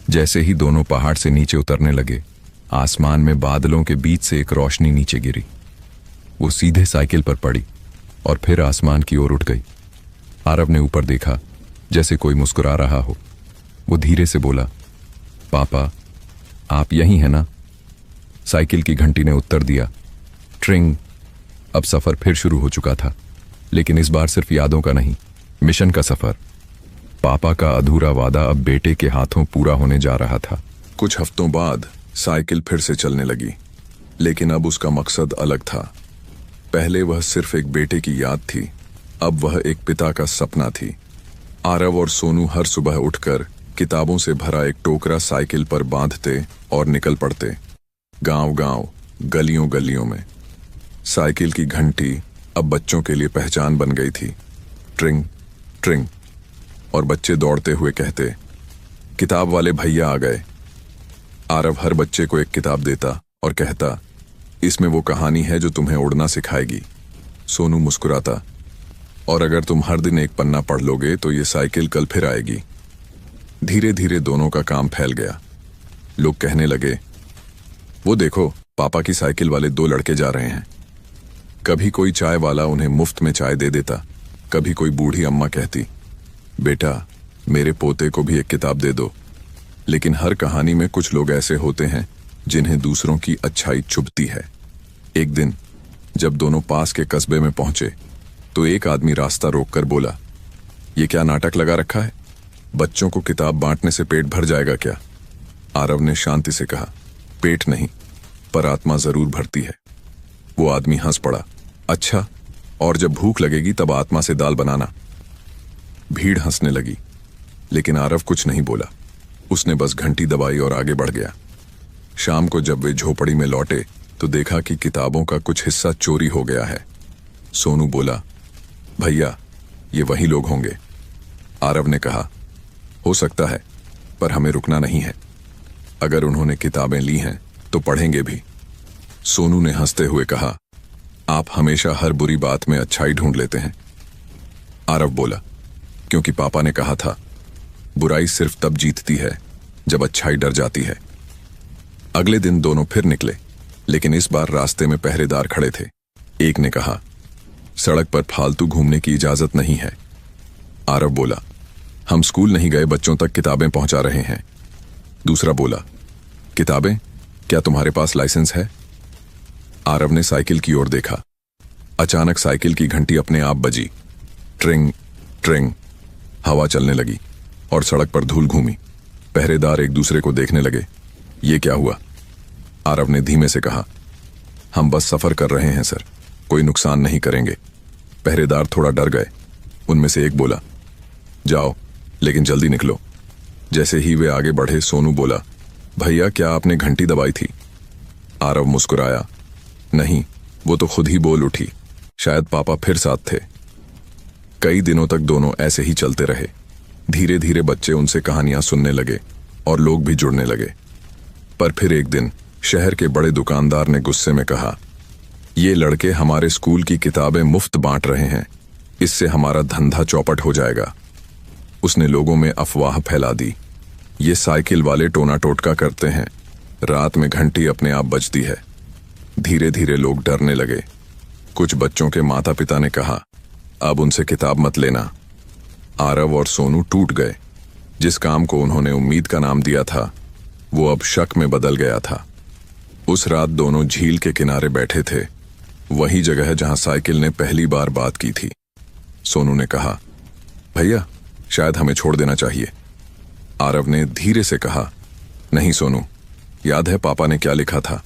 A: जैसे ही दोनों पहाड़ से नीचे उतरने लगे, आसमान में बादलों के बीच से एक रोशनी नीचे गिरी। वो सीधे साइकिल पर पड़ी और फिर आसमान की ओर उठ गई। आरव ने ऊपर देखा, जैसे कोई मुस्कुरा रहा हो। वो धीरे से बोला, पापा, आप यहीं हैं ना? साइकिल की घंटी ने उत्तर दिया, ट्रिंग। अब सफर फिर शुरू हो चुका था, लेकिन इस बार सिर्फ यादों का नहीं, मिशन का सफर। पापा का अधूरा वादा अब बेटे के हाथों पूरा होने जा रहा था। कुछ हफ्तों बाद साइकिल फिर से चलने लगी, लेकिन अब उसका मकसद अलग था। पहले वह सिर्फ एक बेटे की याद थी, अब वह एक पिता का सपना थी। आरव और सोनू हर सुबह उठकर किताबों से भरा एक टोकरा साइकिल पर बांधते और निकल पड़ते, गांव-गांव, गलियों-गलियों में। साइकिल की घंटी अब बच्चों के लिए पहचान बन गई थी, ट्रिंग ट्रिंग। और बच्चे दौड़ते हुए कहते, किताब वाले भैया आ गए। आरव हर बच्चे को एक किताब देता और कहता, इसमें वो कहानी है जो तुम्हें उड़ना सिखाएगी। सोनू मुस्कुराता, और अगर तुम हर दिन एक पन्ना पढ़ लोगे तो ये साइकिल कल फिर आएगी। धीरे धीरे दोनों का काम फैल गया। लोग कहने लगे, वो देखो, पापा की साइकिल वाले दो लड़के जा रहे हैं। कभी कोई चाय वाला उन्हें मुफ्त में चाय दे देता, कभी कोई बूढ़ी अम्मा कहती, बेटा, मेरे पोते को भी एक किताब दे दो। लेकिन हर कहानी में कुछ लोग ऐसे होते हैं जिन्हें दूसरों की अच्छाई चुभती है। एक दिन जब दोनों पास के कस्बे में पहुंचे तो एक आदमी रास्ता रोककर बोला, ये क्या नाटक लगा रखा है? बच्चों को किताब बांटने से पेट भर जाएगा क्या? आरव ने शांति से कहा, पेट नहीं, पर आत्मा जरूर भरती है। वो आदमी हंस पड़ा, अच्छा, और जब भूख लगेगी तब आत्मा से दाल बनाना। भीड़ हंसने लगी, लेकिन आरव कुछ नहीं बोला। उसने बस घंटी दबाई और आगे बढ़ गया। शाम को जब वे झोपड़ी में लौटे तो देखा कि किताबों का कुछ हिस्सा चोरी हो गया है। सोनू बोला, भैया ये वही लोग होंगे। आरव ने कहा, हो सकता है, पर हमें रुकना नहीं है। अगर उन्होंने किताबें ली हैं तो पढ़ेंगे भी। सोनू ने हंसते हुए कहा, आप हमेशा हर बुरी बात में अच्छाई ढूंढ लेते हैं। आरव बोला, क्योंकि पापा ने कहा था, बुराई सिर्फ तब जीतती है जब अच्छाई डर जाती है। अगले दिन दोनों फिर निकले, लेकिन इस बार रास्ते में पहरेदार खड़े थे। एक ने कहा, सड़क पर फालतू घूमने की इजाजत नहीं है। आरव बोला, हम स्कूल नहीं गए बच्चों तक किताबें पहुंचा रहे हैं। दूसरा बोला, किताबें? क्या तुम्हारे पास लाइसेंस है? आरव ने साइकिल की ओर देखा। अचानक साइकिल की घंटी अपने आप बजी। ट्रिंग ट्रिंग, हवा चलने लगी और सड़क पर धूल घूमी। पहरेदार एक दूसरे को देखने लगे। ये क्या हुआ? आरव ने धीमे से कहा, हम बस सफर कर रहे हैं सर, कोई नुकसान नहीं करेंगे। पहरेदार थोड़ा डर गए। उनमें से एक बोला, जाओ लेकिन जल्दी निकलो। जैसे ही वे आगे बढ़े सोनू बोला, भैया क्या आपने घंटी दबाई थी? आरव मुस्कुराया, नहीं, वो तो खुद ही बोल उठी, शायद पापा फिर साथ थे। कई दिनों तक दोनों ऐसे ही चलते रहे। धीरे धीरे बच्चे उनसे कहानियां सुनने लगे और लोग भी जुड़ने लगे। पर फिर एक दिन शहर के बड़े दुकानदार ने गुस्से में कहा, ये लड़के हमारे स्कूल की किताबें मुफ्त बांट रहे हैं, इससे हमारा धंधा चौपट हो जाएगा। उसने लोगों में अफवाह फैला दी, ये साइकिल वाले टोना टोटका करते हैं, रात में घंटी अपने आप बजती है। धीरे धीरे लोग डरने लगे। कुछ बच्चों के माता पिता ने कहा, अब उनसे किताब मत लेना। आरव और सोनू टूट गए। जिस काम को उन्होंने उम्मीद का नाम दिया था वो अब शक में बदल गया था। उस रात दोनों झील के किनारे बैठे थे, वही जगह जहां साइकिल ने पहली बार बात की थी। सोनू ने कहा, भैया शायद हमें छोड़ देना चाहिए। आरव ने धीरे से कहा, नहीं सोनू, याद है पापा ने क्या लिखा था,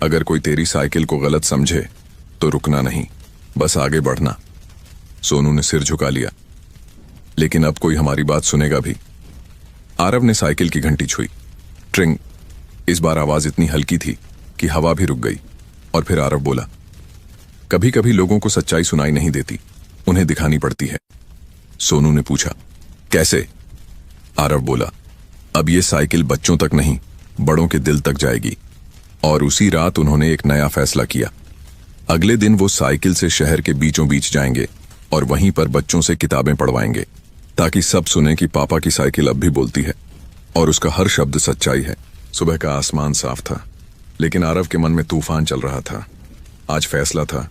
A: अगर कोई तेरी साइकिल को गलत समझे तो रुकना नहीं, बस आगे बढ़ना। सोनू ने सिर झुका लिया, लेकिन अब कोई हमारी बात सुनेगा भी। आरव ने साइकिल की घंटी छुई। ट्रिंग। इस बार आवाज इतनी हल्की थी कि हवा भी रुक गई। और फिर आरव बोला, कभी कभी लोगों को सच्चाई सुनाई नहीं देती, उन्हें दिखानी पड़ती है। सोनू ने पूछा, कैसे? आरव बोला, अब ये साइकिल बच्चों तक नहीं, बड़ों के दिल तक जाएगी। और उसी रात उन्होंने एक नया फैसला किया। अगले दिन वो साइकिल से शहर के बीचों बीच जाएंगे और वहीं पर बच्चों से किताबें पढ़वाएंगे, ताकि सब सुने कि पापा की साइकिल अब भी बोलती है और उसका हर शब्द सच्चाई है। सुबह का आसमान साफ था, लेकिन आरव के मन में तूफान चल रहा था। आज फैसला था,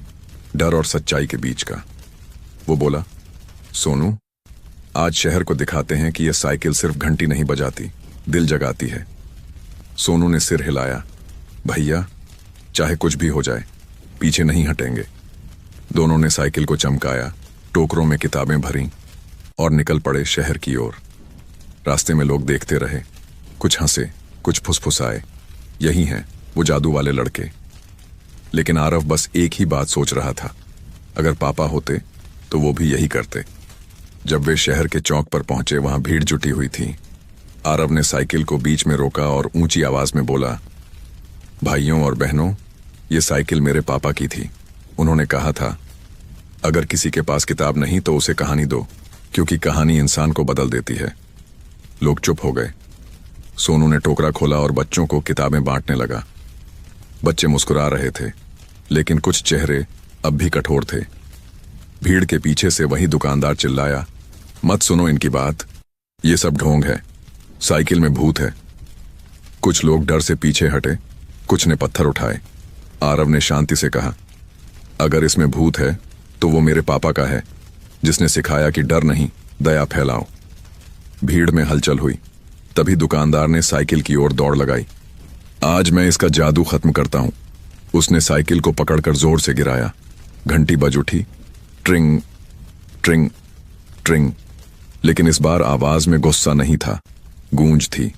A: डर और सच्चाई के बीच का। वो बोला, सोनू, आज शहर को दिखाते हैं कि यह साइकिल सिर्फ घंटी नहीं बजाती, दिल जगाती है। सोनू ने सिर हिलाया, भैया चाहे कुछ भी हो जाए पीछे नहीं हटेंगे। दोनों ने साइकिल को चमकाया, टोकरों में किताबें भरीं और निकल पड़े शहर की ओर। रास्ते में लोग देखते रहे, कुछ हंसे, कुछ फुसफुसाए, यही हैं वो जादू वाले लड़के। लेकिन आरव बस एक ही बात सोच रहा था, अगर पापा होते तो वो भी यही करते। जब वे शहर के चौक पर पहुंचे, वहां भीड़ जुटी हुई थी। आरव ने साइकिल को बीच में रोका और ऊंची आवाज में बोला, भाइयों और बहनों, ये साइकिल मेरे पापा की थी। उन्होंने कहा था, अगर किसी के पास किताब नहीं तो उसे कहानी दो, क्योंकि कहानी इंसान को बदल देती है। लोग चुप हो गए। सोनू ने टोकरा खोला और बच्चों को किताबें बांटने लगा। बच्चे मुस्कुरा रहे थे, लेकिन कुछ चेहरे अब भी कठोर थे। भीड़ के पीछे से वही दुकानदार चिल्लाया, मत सुनो इनकी बात, ये सब ढोंग है, साइकिल में भूत है। कुछ लोग डर से पीछे हटे, कुछ ने पत्थर उठाए। आरव ने शांति से कहा, अगर इसमें भूत है तो वो मेरे पापा का है, जिसने सिखाया कि डर नहीं, दया फैलाओ। भीड़ में हलचल हुई। तभी दुकानदार ने साइकिल की ओर दौड़ लगाई। आज मैं इसका जादू खत्म करता हूं। उसने साइकिल को पकड़कर जोर से गिराया। घंटी बज उठी, ट्रिंग ट्रिंग ट्रिंग। लेकिन इस बार आवाज में गुस्सा नहीं था, गूंज थी।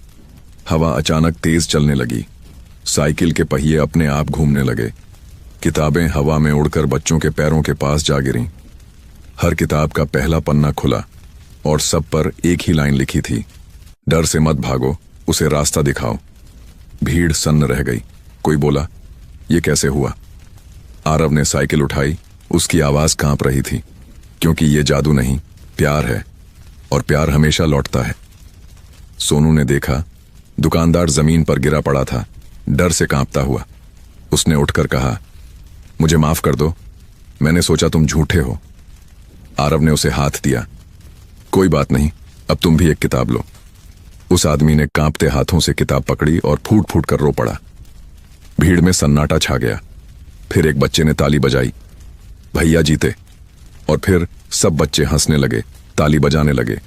A: हवा अचानक तेज चलने लगी। साइकिल के पहिए अपने आप घूमने लगे। किताबें हवा में उड़कर बच्चों के पैरों के पास जा गिरीं। हर किताब का पहला पन्ना खुला और सब पर एक ही लाइन लिखी थी, डर से मत भागो, उसे रास्ता दिखाओ। भीड़ सन्न रह गई। कोई बोला, ये कैसे हुआ? आरव ने साइकिल उठाई। उसकी आवाज कांप रही थी, क्योंकि ये जादू नहीं, प्यार है, और प्यार हमेशा लौटता है। सोनू ने देखा, दुकानदार जमीन पर गिरा पड़ा था, डर से कांपता हुआ। उसने उठकर कहा, मुझे माफ कर दो, मैंने सोचा तुम झूठे हो। आरव ने उसे हाथ दिया। कोई बात नहीं, अब तुम भी एक किताब लो। उस आदमी ने कांपते हाथों से किताब पकड़ी और फूट फूट कर रो पड़ा। भीड़ में सन्नाटा छा गया। फिर एक बच्चे ने ताली बजाई, भैया जीते। और फिर सब बच्चे हंसने लगे, ताली बजाने लगे।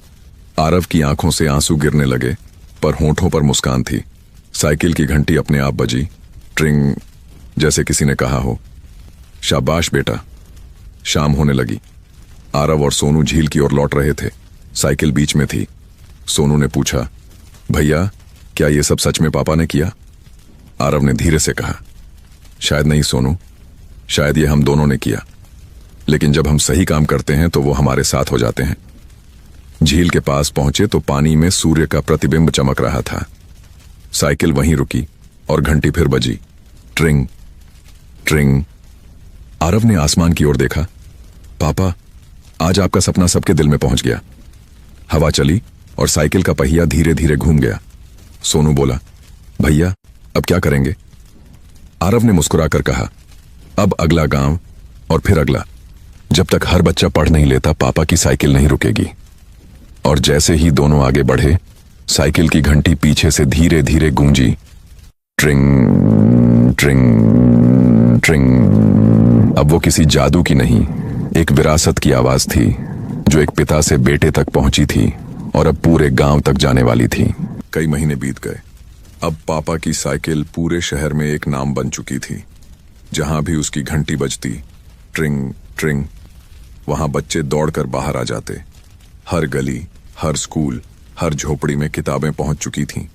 A: आरव की आंखों से आंसू गिरने लगे, पर होंठों पर मुस्कान थी। साइकिल की घंटी अपने आप बजी, ट्रिंग, जैसे किसी ने कहा हो, शाबाश बेटा। शाम होने लगी। आरव और सोनू झील की ओर लौट रहे थे। साइकिल बीच में थी। सोनू ने पूछा, भैया क्या ये सब सच में पापा ने किया? आरव ने धीरे से कहा, शायद नहीं सोनू, शायद ये हम दोनों ने किया, लेकिन जब हम सही काम करते हैं तो वो हमारे साथ हो जाते हैं। झील के पास पहुंचे तो पानी में सूर्य का प्रतिबिंब चमक रहा था। साइकिल वहीं रुकी और घंटी फिर बजी, ट्रिंग ट्रिंग। आरव ने आसमान की ओर देखा। पापा, आज आपका सपना सबके दिल में पहुंच गया। हवा चली और साइकिल का पहिया धीरे धीरे घूम गया। सोनू बोला, भैया अब क्या करेंगे? आरव ने मुस्कुराकर कहा, अब अगला गांव और फिर अगला। जब तक हर बच्चा पढ़ नहीं लेता, पापा की साइकिल नहीं रुकेगी। और जैसे ही दोनों आगे बढ़े, साइकिल की घंटी पीछे से धीरे धीरे गूंजी, ट्रिंग ट्रिंग ट्रिंग। अब वो किसी जादू की नहीं, एक विरासत की आवाज थी, जो एक पिता से बेटे तक पहुंची थी और अब पूरे गांव तक जाने वाली थी। कई महीने बीत गए। अब पापा की साइकिल पूरे शहर में एक नाम बन चुकी थी। जहां भी उसकी घंटी बजती, ट्रिंग ट्रिंग, वहां बच्चे दौड़कर बाहर आ जाते। हर गली, हर स्कूल, हर झोपड़ी में किताबें पहुंच चुकी थीं।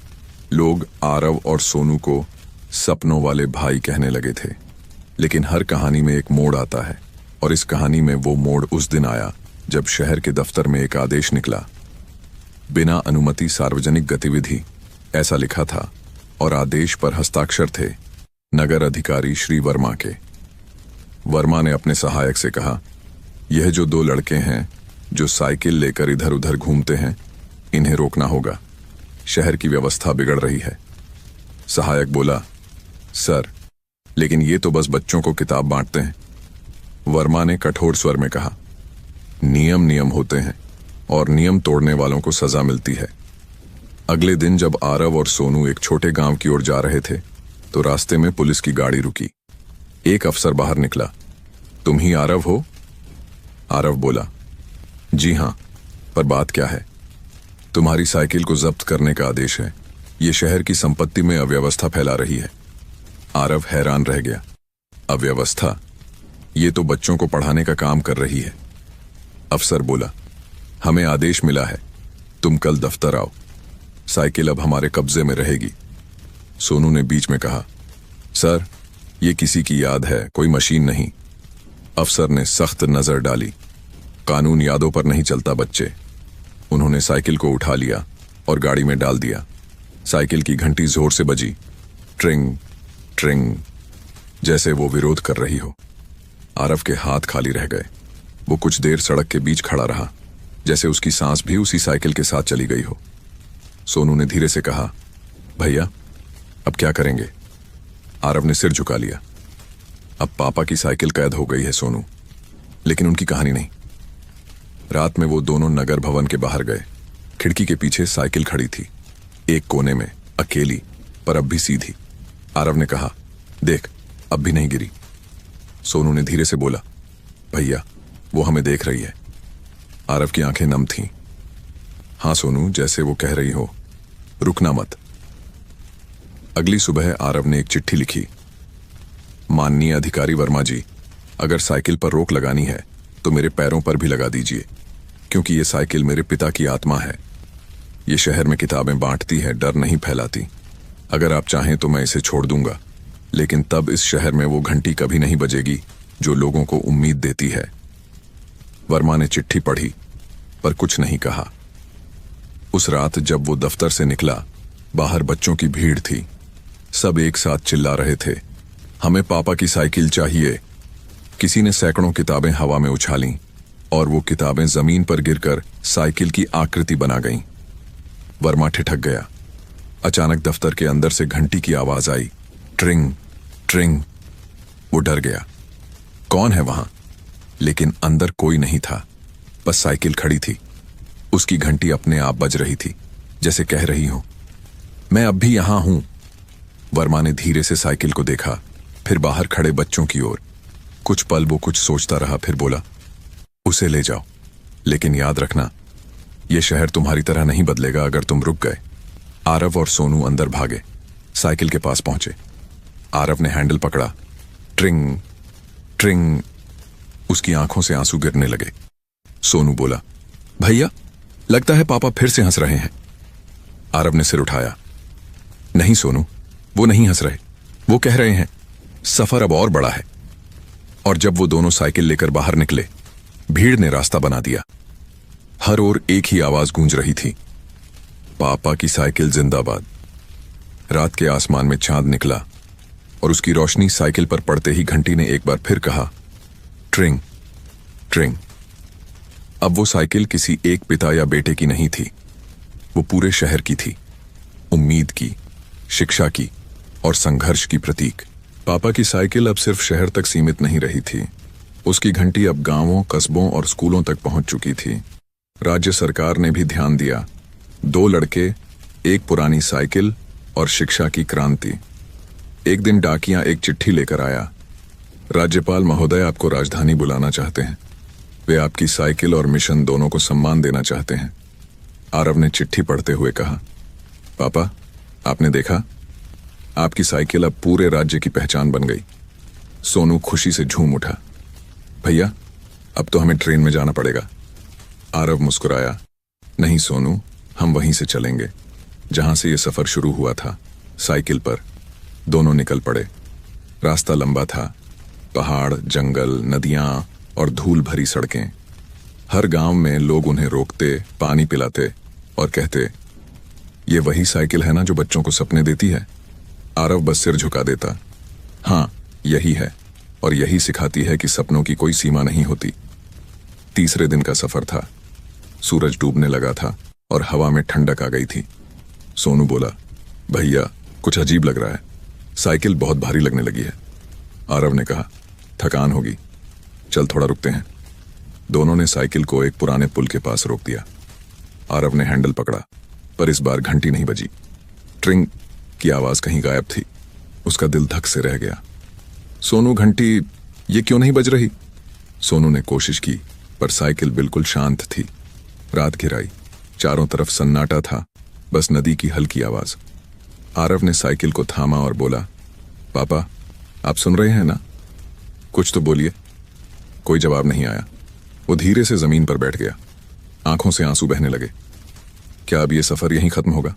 A: लोग आरव और सोनू को सपनों वाले भाई कहने लगे थे। लेकिन हर कहानी में एक मोड़ आता है, और इस कहानी में वो मोड़ उस दिन आया जब शहर के दफ्तर में एक आदेश निकला, बिना अनुमति सार्वजनिक गतिविधि, ऐसा लिखा था। और आदेश पर हस्ताक्षर थे नगर अधिकारी श्री वर्मा के। वर्मा ने अपने सहायक से कहा, यह जो दो लड़के हैं जो साइकिल लेकर इधर उधर घूमते हैं, इन्हें रोकना होगा। शहर की व्यवस्था बिगड़ रही है। सहायक बोला, सर, लेकिन ये तो बस बच्चों को किताब बांटते हैं। वर्मा ने कठोर स्वर में कहा, नियम नियम होते हैं और नियम तोड़ने वालों को सजा मिलती है। अगले दिन जब आरव और सोनू एक छोटे गांव की ओर जा रहे थे, तो रास्ते में पुलिस की गाड़ी रुकी। एक अफसर बाहर निकला। तुम ही आरव हो? आरव बोला, जी हां, पर बात क्या है? तुम्हारी साइकिल को जब्त करने का आदेश है। ये शहर की संपत्ति में अव्यवस्था फैला रही है। आरव हैरान रह गया। अव्यवस्था? ये तो बच्चों को पढ़ाने का काम कर रही है। अफसर बोला, हमें आदेश मिला है, तुम कल दफ्तर आओ। साइकिल अब हमारे कब्जे में रहेगी। सोनू ने बीच में कहा, सर, ये किसी की याद है, कोई मशीन नहीं। अफसर ने सख्त नजर डाली। कानून यादों पर नहीं चलता बच्चे। उन्होंने साइकिल को उठा लिया और गाड़ी में डाल दिया। साइकिल की घंटी जोर से बजी, ट्रिंग ट्रिंग, जैसे वो विरोध कर रही हो। आरव के हाथ खाली रह गए। वो कुछ देर सड़क के बीच खड़ा रहा, जैसे उसकी सांस भी उसी साइकिल के साथ चली गई हो। सोनू ने धीरे से कहा, भैया अब क्या करेंगे? आरव ने सिर झुका लिया। अब पापा की साइकिल कैद हो गई है सोनू, लेकिन उनकी कहानी नहीं। रात में वो दोनों नगर भवन के बाहर गए। खिड़की के पीछे साइकिल खड़ी थी, एक कोने में, अकेली, पर अब भी सीधी। आरव ने कहा, देख, अब भी नहीं गिरी। सोनू ने धीरे से बोला, भैया वो हमें देख रही है। आरव की आंखें नम थीं। हाँ सोनू, जैसे वो कह रही हो, रुकना मत। अगली सुबह आरव ने एक चिट्ठी लिखी, माननीय अधिकारी वर्मा जी, अगर साइकिल पर रोक लगानी है तो मेरे पैरों पर भी लगा दीजिए, क्योंकि ये साइकिल मेरे पिता की आत्मा है। ये शहर में किताबें बांटती है, डर नहीं फैलाती। अगर आप चाहें तो मैं इसे छोड़ दूंगा, लेकिन तब इस शहर में वो घंटी कभी नहीं बजेगी जो लोगों को उम्मीद देती है। वर्मा ने चिट्ठी पढ़ी, पर कुछ नहीं कहा। उस रात जब वो दफ्तर से निकला बाहर बच्चों की भीड़ थी। सब एक साथ चिल्ला रहे थे, हमें पापा की साइकिल चाहिए। किसी ने सैकड़ों किताबें हवा में उछालीं और वो किताबें जमीन पर गिरकर साइकिल की आकृति बना गईं। वर्मा ठिठक गया। अचानक दफ्तर के अंदर से घंटी की आवाज आई, ट्रिंग ट्रिंग। वो डर गया, कौन है वहां? लेकिन अंदर कोई नहीं था, बस साइकिल खड़ी थी। उसकी घंटी अपने आप बज रही थी, जैसे कह रही हो, मैं अब भी यहां हूं। वर्मा ने धीरे से साइकिल को देखा, फिर बाहर खड़े बच्चों की ओर। कुछ पल वो कुछ सोचता रहा, फिर बोला, उसे ले जाओ, लेकिन याद रखना, यह शहर तुम्हारी तरह नहीं बदलेगा अगर तुम रुक गए। आरव और सोनू अंदर भागे, साइकिल के पास पहुंचे। आरव ने हैंडल पकड़ा, ट्रिंग ट्रिंग। उसकी आंखों से आंसू गिरने लगे। सोनू बोला, भैया, लगता है पापा फिर से हंस रहे हैं। आरव ने सिर उठाया, नहीं सोनू, वो नहीं हंस रहे, वो कह रहे हैं सफर अब और बड़ा है। और जब वो दोनों साइकिल लेकर बाहर निकले, भीड़ ने रास्ता बना दिया। हर ओर एक ही आवाज गूंज रही थी, पापा की साइकिल जिंदाबाद। रात के आसमान में चांद निकला और उसकी रोशनी साइकिल पर पड़ते ही घंटी ने एक बार फिर कहा, ट्रिंग ट्रिंग। अब वो साइकिल किसी एक पिता या बेटे की नहीं थी, वो पूरे शहर की थी, उम्मीद की, शिक्षा की और संघर्ष की प्रतीक। पापा की साइकिल अब सिर्फ शहर तक सीमित नहीं रही थी, उसकी घंटी अब गांवों, कस्बों और स्कूलों तक पहुंच चुकी थी। राज्य सरकार ने भी ध्यान दिया, 2 लड़के, एक पुरानी साइकिल और शिक्षा की क्रांति। एक दिन डाकिया एक चिट्ठी लेकर आया, राज्यपाल महोदय आपको राजधानी बुलाना चाहते हैं। वे आपकी साइकिल और मिशन दोनों को सम्मान देना चाहते हैं। आरव ने चिट्ठी पढ़ते हुए कहा, पापा, आपने देखा, आपकी साइकिल अब पूरे राज्य की पहचान बन गई। सोनू खुशी से झूम उठा, भैया, अब तो हमें ट्रेन में जाना पड़ेगा। आरव मुस्कुराया, नहीं सोनू, हम वहीं से चलेंगे जहां से यह सफर शुरू हुआ था, साइकिल पर। दोनों निकल पड़े। रास्ता लंबा था, पहाड़, जंगल, नदियां और धूल भरी सड़कें। हर गांव में लोग उन्हें रोकते, पानी पिलाते और कहते, ये वही साइकिल है ना जो बच्चों को सपने देती है? आरव बस सिर झुका देता, हाँ, यही है, और यही सिखाती है कि सपनों की कोई सीमा नहीं होती। तीसरे दिन का सफर था। सूरज डूबने लगा था और हवा में ठंडक आ गई थी। सोनू बोला, भैया, कुछ अजीब लग रहा है, साइकिल बहुत भारी लगने लगी है। आरव ने कहा, थकान होगी, चल थोड़ा रुकते हैं। दोनों ने साइकिल को एक पुराने पुल के पास रोक दिया। आरव ने हैंडल पकड़ा, पर इस बार घंटी नहीं बजी। ट्रिंग की आवाज कहीं गायब थी। उसका दिल धक से रह गया। सोनू, घंटी ये क्यों नहीं बज रही? सोनू ने कोशिश की, पर साइकिल बिल्कुल शांत थी। रात घिर आई, चारों तरफ सन्नाटा था, बस नदी की हल्की आवाज। आरव ने साइकिल को थामा और बोला, पापा, आप सुन रहे हैं ना? कुछ तो बोलिए। कोई जवाब नहीं आया। वो धीरे से जमीन पर बैठ गया, आंखों से आंसू बहने लगे। क्या अब ये सफर यहीं खत्म होगा?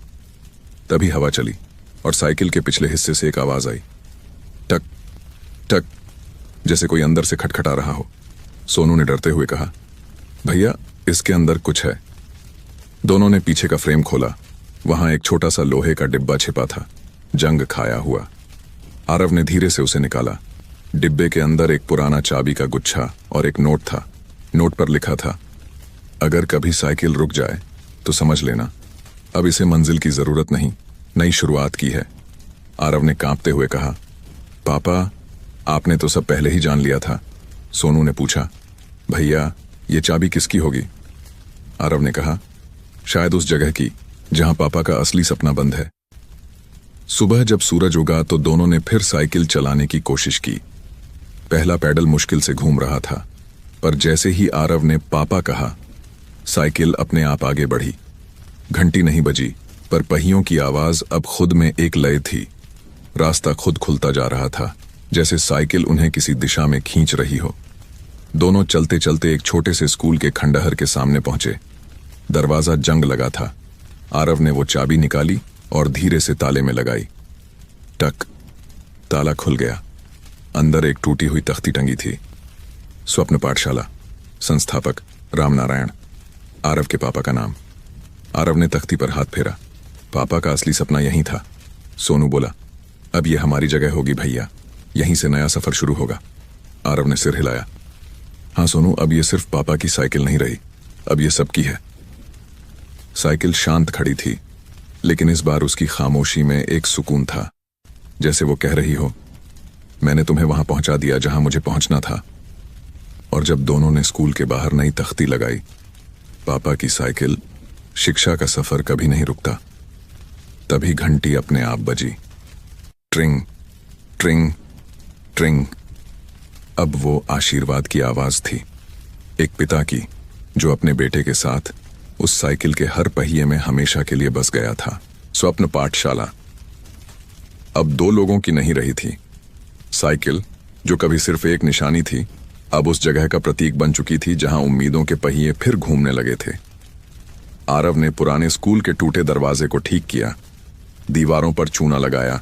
A: तभी हवा चली और साइकिल के पिछले हिस्से से एक आवाज आई, टक टक, जैसे कोई अंदर से खटखटा रहा हो। सोनू ने डरते हुए कहा, भैया, इसके अंदर कुछ है। दोनों ने पीछे का फ्रेम खोला। वहां एक छोटा सा लोहे का डिब्बा छिपा था, जंग खाया हुआ। आरव ने धीरे से उसे निकाला। डिब्बे के अंदर एक पुराना चाबी का गुच्छा और एक नोट था। नोट पर लिखा था, अगर कभी साइकिल रुक जाए तो समझ लेना, अब इसे मंजिल की जरूरत नहीं, नई शुरुआत की है। आरव ने कांपते हुए कहा, पापा, आपने तो सब पहले ही जान लिया था। सोनू ने पूछा, भैया, ये चाबी किसकी होगी? आरव ने कहा, शायद उस जगह की जहां पापा का असली सपना बंद है। सुबह जब सूरज उगा तो दोनों ने फिर साइकिल चलाने की कोशिश की। पहला पैडल मुश्किल से घूम रहा था, पर जैसे ही आरव ने पापा कहा, साइकिल अपने आप आगे बढ़ी। घंटी नहीं बजी, पर पहियों की आवाज अब खुद में एक लय थी। रास्ता खुद खुलता जा रहा था, जैसे साइकिल उन्हें किसी दिशा में खींच रही हो। दोनों चलते चलते एक छोटे से स्कूल के खंडहर के सामने पहुंचे। दरवाजा जंग लगा था। आरव ने वो चाबी निकाली और धीरे से ताले में लगाई। टक, ताला खुल गया। अंदर एक टूटी हुई तख्ती टंगी थी। स्वप्न पाठशाला, संस्थापक रामनारायण, आरव के पापा का नाम। आरव ने तख्ती पर हाथ फेरा, पापा का असली सपना यही था। सोनू बोला, अब ये हमारी जगह होगी भैया, यहीं से नया सफर शुरू होगा। आरव ने सिर हिलाया। हाँ सोनू, अब ये सिर्फ पापा की साइकिल नहीं रही, अब ये सबकी है। साइकिल शांत खड़ी थी, लेकिन इस बार उसकी खामोशी में एक सुकून था, जैसे वो कह रही हो, मैंने तुम्हें वहां पहुंचा दिया जहां मुझे पहुंचना था। और जब दोनों ने स्कूल के बाहर नई तख्ती लगाई, पापा की साइकिल, शिक्षा का सफर कभी नहीं रुकता, तभी घंटी अपने आप बजी। ट्रिंग ट्रिंग ट्रिंग। अब वो आशीर्वाद की आवाज थी, एक पिता की जो अपने बेटे के साथ उस साइकिल के हर पहिए में हमेशा के लिए बस गया था। स्वप्न पाठशाला अब दो लोगों की नहीं रही थी। साइकिल, जो कभी सिर्फ एक निशानी थी, अब उस जगह का प्रतीक बन चुकी थी जहां उम्मीदों के पहिए फिर घूमने लगे थे। आरव ने पुराने स्कूल के टूटे दरवाजे को ठीक किया, दीवारों पर चूना लगाया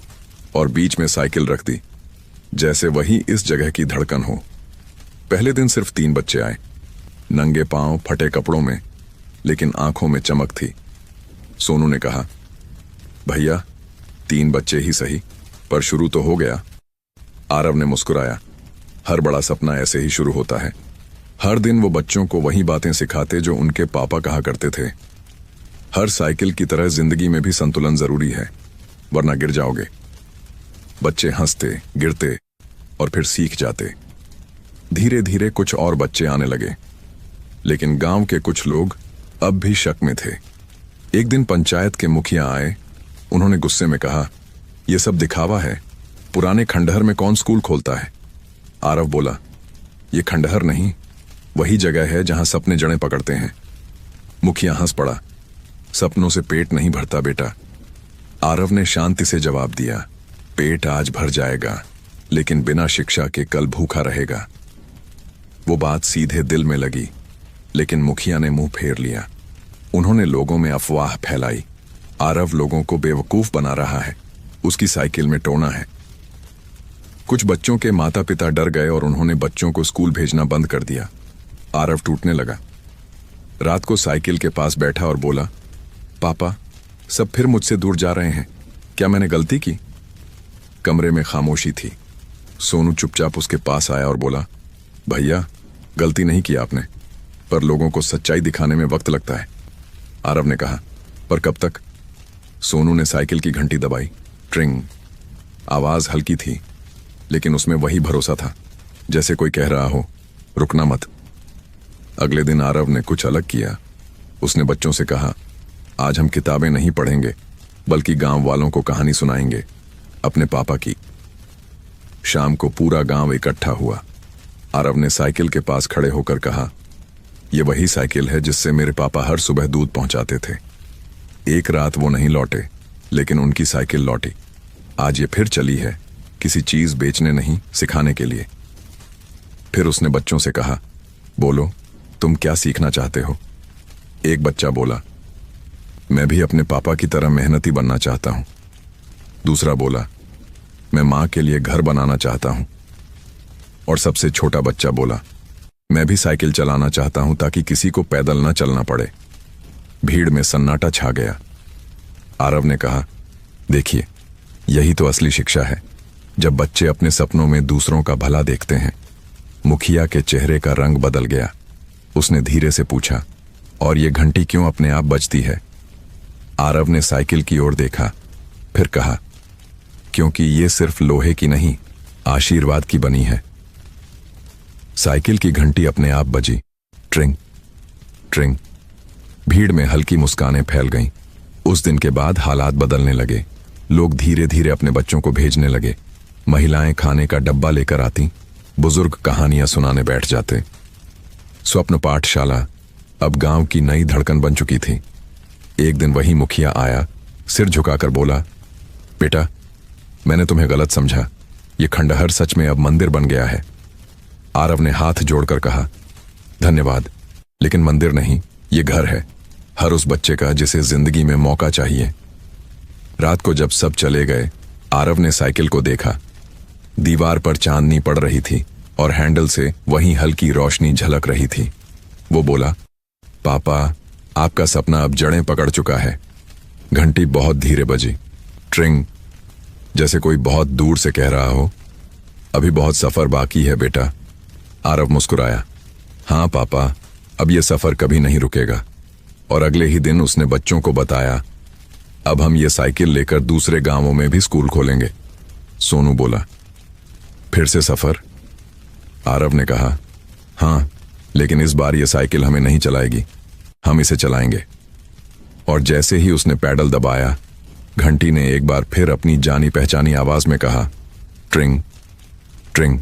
A: और बीच में साइकिल रख दी, जैसे वही इस जगह की धड़कन हो। पहले दिन सिर्फ 3 बच्चे आए, नंगे पांव, फटे कपड़ों में, लेकिन आंखों में चमक थी। सोनू ने कहा, भैया 3 बच्चे ही सही, पर शुरू तो हो गया। आरव ने मुस्कुराया। हर बड़ा सपना ऐसे ही शुरू होता है। हर दिन वो बच्चों को वही बातें सिखाते जो उनके पापा कहा करते थे। हर साइकिल की तरह जिंदगी में भी संतुलन जरूरी है, वरना गिर जाओगे। बच्चे हंसते, गिरते और फिर सीख जाते। धीरे धीरे कुछ और बच्चे आने लगे, लेकिन गांव के कुछ लोग अब भी शक में थे। एक दिन पंचायत के मुखिया आए। उन्होंने गुस्से में कहा, यह सब दिखावा है, पुराने खंडहर में कौन स्कूल खोलता है। आरव बोला, यह खंडहर नहीं, वही जगह है जहां सपने जड़ें पकड़ते हैं। मुखिया हंस पड़ा, सपनों से पेट नहीं भरता बेटा। आरव ने शांति से जवाब दिया, पेट आज भर जाएगा, लेकिन बिना शिक्षा के कल भूखा रहेगा। वो बात सीधे दिल में लगी, लेकिन मुखिया ने मुंह फेर लिया। उन्होंने लोगों में अफवाह फैलाई, आरव लोगों को बेवकूफ बना रहा है, उसकी साइकिल में टोना है। कुछ बच्चों के माता पिता डर गए और उन्होंने बच्चों को स्कूल भेजना बंद कर दिया। आरव टूटने लगा। रात को साइकिल के पास बैठा और बोला, पापा, सब फिर मुझसे दूर जा रहे हैं, क्या मैंने गलती की? कमरे में खामोशी थी। सोनू चुपचाप उसके पास आया और बोला, भैया, गलती नहीं की आपने, पर लोगों को सच्चाई दिखाने में वक्त लगता है। आरव ने कहा, पर कब तक? सोनू ने साइकिल की घंटी दबाई। ट्रिंग। आवाज हल्की थी, लेकिन उसमें वही भरोसा था, जैसे कोई कह रहा हो, रुकना मत। अगले दिन आरव ने कुछ अलग किया। उसने बच्चों से कहा, आज हम किताबें नहीं पढ़ेंगे, बल्कि गांव वालों को कहानी सुनाएंगे, अपने पापा की। शाम को पूरा गांव इकट्ठा हुआ। आरव ने साइकिल के पास खड़े होकर कहा, यह वही साइकिल है जिससे मेरे पापा हर सुबह दूध पहुंचाते थे। एक रात वो नहीं लौटे, लेकिन उनकी साइकिल लौटी। आज ये फिर चली है, किसी चीज बेचने नहीं, सिखाने के लिए। फिर उसने बच्चों से कहा, बोलो, तुम क्या सीखना चाहते हो? एक बच्चा बोला, मैं भी अपने पापा की तरह मेहनती बनना चाहता हूं। दूसरा बोला, मैं मां के लिए घर बनाना चाहता हूं। और सबसे छोटा बच्चा बोला, मैं भी साइकिल चलाना चाहता हूं ताकि किसी को पैदल न चलना पड़े। भीड़ में सन्नाटा छा गया। आरव ने कहा, देखिए, यही तो असली शिक्षा है, जब बच्चे अपने सपनों में दूसरों का भला देखते हैं। मुखिया के चेहरे का रंग बदल गया। उसने धीरे से पूछा, और ये घंटी क्यों अपने आप बजती है? आरव ने साइकिल की ओर देखा, फिर कहा, क्योंकि ये सिर्फ लोहे की नहीं, आशीर्वाद की बनी है। साइकिल की घंटी अपने आप बजी। ट्रिंग ट्रिंग। भीड़ में हल्की मुस्कानें फैल गईं। उस दिन के बाद हालात बदलने लगे। लोग धीरे धीरे अपने बच्चों को भेजने लगे। महिलाएं खाने का डब्बा लेकर आती, बुजुर्ग कहानियां सुनाने बैठ जाते। स्वप्न पाठशाला अब गांव की नई धड़कन बन चुकी थी। एक दिन वही मुखिया आया, सिर झुकाकर बोला, बेटा, मैंने तुम्हें गलत समझा, ये खंडहर सच में अब मंदिर बन गया है। आरव ने हाथ जोड़कर कहा, धन्यवाद, लेकिन मंदिर नहीं, ये घर है, हर उस बच्चे का जिसे जिंदगी में मौका चाहिए। रात को जब सब चले गए, आरव ने साइकिल को देखा। दीवार पर चांदनी पड़ रही थी और हैंडल से वहीं हल्की रोशनी झलक रही थी। वो बोला, पापा, आपका सपना अब जड़ें पकड़ चुका है।
B: घंटी बहुत धीरे बजी। ट्रिंग, जैसे कोई बहुत दूर से कह रहा हो, अभी बहुत सफर बाकी है बेटा। आरव मुस्कुराया। हाँ पापा, अब ये सफर कभी नहीं रुकेगा। और अगले ही दिन उसने बच्चों को बताया, अब हम ये साइकिल लेकर दूसरे गांवों में भी स्कूल खोलेंगे। सोनू बोला, फिर से सफर? आरव ने कहा, हाँ, लेकिन इस बार ये साइकिल हमें नहीं चलाएगी, हम इसे चलाएंगे। और जैसे ही उसने पैडल दबाया, घंटी ने एक बार फिर अपनी जानी पहचानी आवाज में कहा, ट्रिंग ट्रिंग।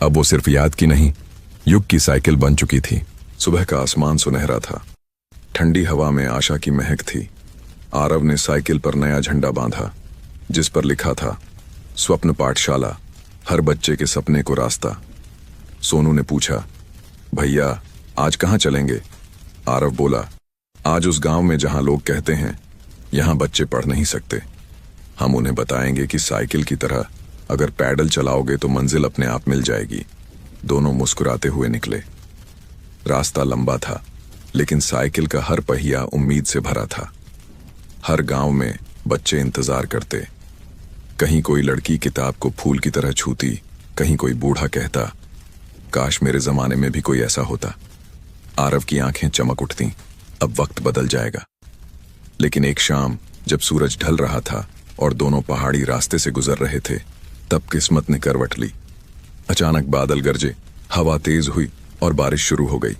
B: अब वो सिर्फ याद की नहीं, युग की साइकिल बन चुकी थी।
A: सुबह का आसमान सुनहरा था, ठंडी हवा में आशा की महक थी। आरव ने साइकिल पर नया झंडा बांधा, जिस पर लिखा था, स्वप्न पाठशाला, हर बच्चे के सपने को रास्ता। सोनू ने पूछा, भैया आज कहाँ चलेंगे? आरव बोला, आज उस गांव में जहां लोग कहते हैं यहां बच्चे पढ़ नहीं सकते। हम उन्हें बताएंगे कि साइकिल की तरह अगर पैडल चलाओगे तो मंजिल अपने आप मिल जाएगी। दोनों मुस्कुराते हुए निकले। रास्ता लंबा था, लेकिन साइकिल का हर पहिया उम्मीद से भरा था। हर गांव में बच्चे इंतजार करते। कहीं कोई लड़की किताब को फूल की तरह छूती, कहीं कोई बूढ़ा कहता, काश मेरे जमाने में भी कोई ऐसा होता। आरव की आंखें चमक उठतीं, अब वक्त बदल जाएगा। लेकिन एक शाम जब सूरज ढल रहा था और दोनों पहाड़ी रास्ते से गुजर रहे थे, तब किस्मत ने करवट ली। अचानक बादल गरजे, हवा तेज हुई और बारिश शुरू हो गई।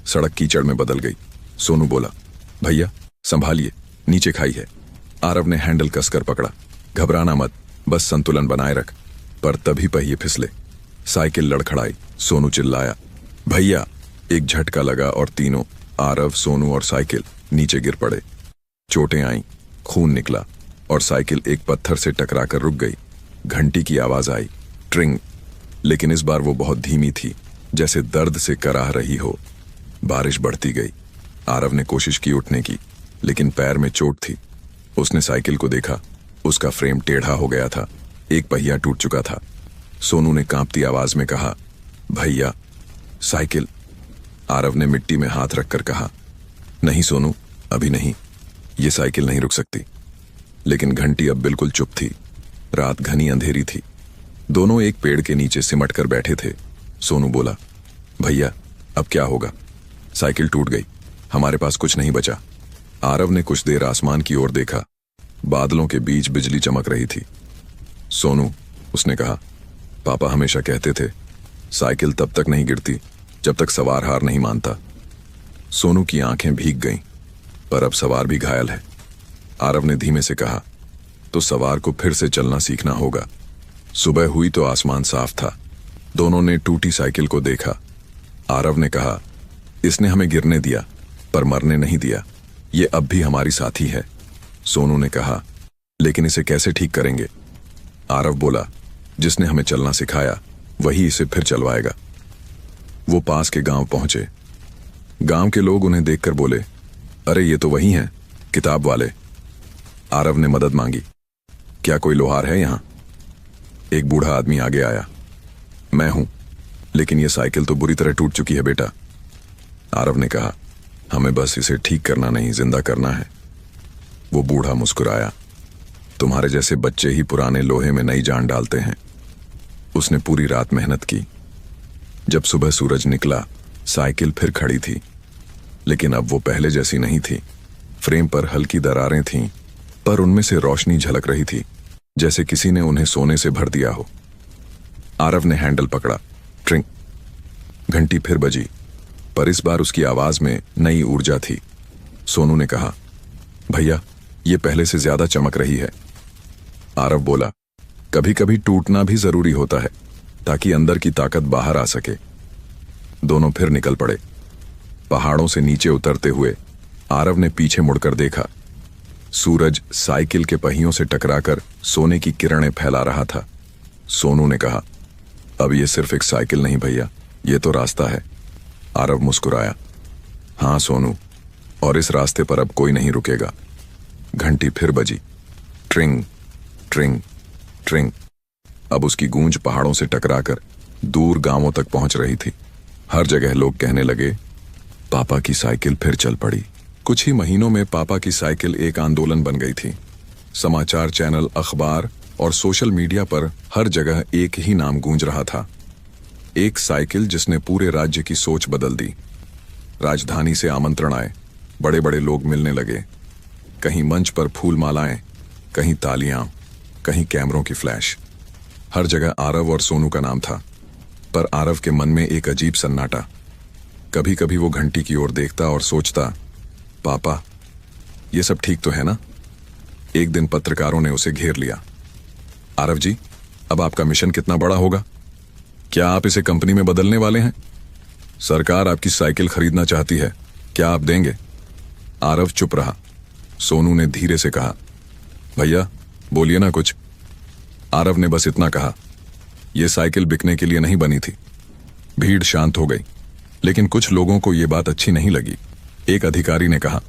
A: सड़क कीचड़ में बदल गई। सोनू बोला, भैया संभालिए, नीचे खाई है। आरव ने हैंडल कसकर पकड़ा। घबराना मत, बस संतुलन बनाए रख। पर तभी पहिए फिसले, साइकिल लड़खड़ाई। सोनू चिल्लाया, भैया। एक झटका लगा और तीनों, आरव, सोनू और साइकिल, नीचे गिर पड़े। चोटें आईं, खून निकला और साइकिल एक पत्थर से टकराकर रुक गई। घंटी की आवाज आई, ट्रिंग, लेकिन इस बार वो बहुत धीमी थी, जैसे दर्द से कराह रही हो। बारिश बढ़ती गई। आरव ने कोशिश की उठने की, लेकिन पैर में चोट थी। उसने साइकिल को देखा, उसका फ्रेम टेढ़ा हो गया था, एक पहिया टूट चुका था। सोनू ने कांपती आवाज में कहा, भैया साइकिल। आरव ने मिट्टी में हाथ रखकर कहा, नहीं सोनू, अभी नहीं, ये साइकिल नहीं रुक सकती। लेकिन घंटी अब बिल्कुल चुप थी। रात घनी अंधेरी थी। दोनों एक पेड़ के नीचे सिमट कर बैठे थे। सोनू बोला, भैया अब क्या होगा? साइकिल टूट गई, हमारे पास कुछ नहीं बचा। आरव ने कुछ देर आसमान की ओर देखा। बादलों के बीच बिजली चमक रही थी। सोनू, उसने कहा, पापा हमेशा कहते थे साइकिल तब तक नहीं गिरती जब तक सवार हार नहीं मानता। सोनू की आंखें भीग गईं, पर अब सवार भी घायल है। आरव ने धीमे से कहा, तो सवार को फिर से चलना सीखना होगा। सुबह हुई तो आसमान साफ था। दोनों ने टूटी साइकिल को देखा। आरव ने कहा, इसने हमें गिरने दिया पर मरने नहीं दिया, ये अब भी हमारी साथी है। सोनू ने कहा, लेकिन इसे कैसे ठीक करेंगे? आरव बोला, जिसने हमें चलना सिखाया वही इसे फिर चलवाएगा। वो पास के गांव पहुंचे। गांव के लोग उन्हें देखकर बोले, अरे ये तो वही हैं, किताब वाले। आरव ने मदद मांगी, क्या कोई लोहार है यहां? एक बूढ़ा आदमी आगे आया, मैं हूं, लेकिन ये साइकिल तो बुरी तरह टूट चुकी है बेटा। आरव ने कहा, हमें बस इसे ठीक करना नहीं, जिंदा करना है। वो बूढ़ा मुस्कुराया, तुम्हारे जैसे बच्चे ही पुराने लोहे में नई जान डालते हैं। उसने पूरी रात मेहनत की। जब सुबह सूरज निकला, साइकिल फिर खड़ी थी, लेकिन अब वो पहले जैसी नहीं थी। फ्रेम पर हल्की दरारें थीं, पर उनमें से रोशनी झलक रही थी, जैसे किसी ने उन्हें सोने से भर दिया हो। आरव ने हैंडल पकड़ा, ट्रिंग। घंटी फिर बजी, पर इस बार उसकी आवाज में नई ऊर्जा थी। सोनू ने कहा, भैया ये पहले से ज्यादा चमक रही है। आरव बोला, कभी कभी टूटना भी जरूरी होता है, ताकि अंदर की ताकत बाहर आ सके। दोनों फिर निकल पड़े। पहाड़ों से नीचे उतरते हुए आरव ने पीछे मुड़कर देखा। सूरज साइकिल के पहियों से टकराकर सोने की किरणें फैला रहा था। सोनू ने कहा, अब ये सिर्फ एक साइकिल नहीं भैया, ये तो रास्ता है। आरव मुस्कुराया, हाँ सोनू, और इस रास्ते पर अब कोई नहीं रुकेगा। घंटी फिर बजी, ट्रिंग ट्रिंग ट्रिंग। अब उसकी गूंज पहाड़ों से टकराकर दूर गांवों तक पहुंच रही थी। हर जगह लोग कहने लगे, पापा की साइकिल फिर चल पड़ी। कुछ ही महीनों में पापा की साइकिल एक आंदोलन बन गई थी। समाचार चैनल, अखबार और सोशल मीडिया पर हर जगह एक ही नाम गूंज रहा था। एक साइकिल जिसने पूरे राज्य की सोच बदल दी। राजधानी से आमंत्रण आए, बड़े बड़े लोग मिलने लगे। कहीं मंच पर फूल मालाएं, कहीं तालियां, कहीं कैमरों की फ्लैश। हर जगह आरव और सोनू का नाम था, पर आरव के मन में एक अजीब सन्नाटा। कभी कभी वो घंटी की ओर देखता और सोचता, पापा ये सब ठीक तो है ना। एक दिन पत्रकारों ने उसे घेर लिया। आरव जी, अब आपका मिशन कितना बड़ा होगा? क्या आप इसे कंपनी में बदलने वाले हैं? सरकार आपकी साइकिल खरीदना चाहती है, क्या आप देंगे? आरव चुप रहा। सोनू ने धीरे से कहा, भैया बोलिए ना कुछ। आरव ने बस इतना कहा, यह साइकिल बिकने के लिए नहीं बनी थी। भीड़ शांत हो गई, लेकिन कुछ लोगों को यह बात अच्छी नहीं लगी। एक अधिकारी ने कहा,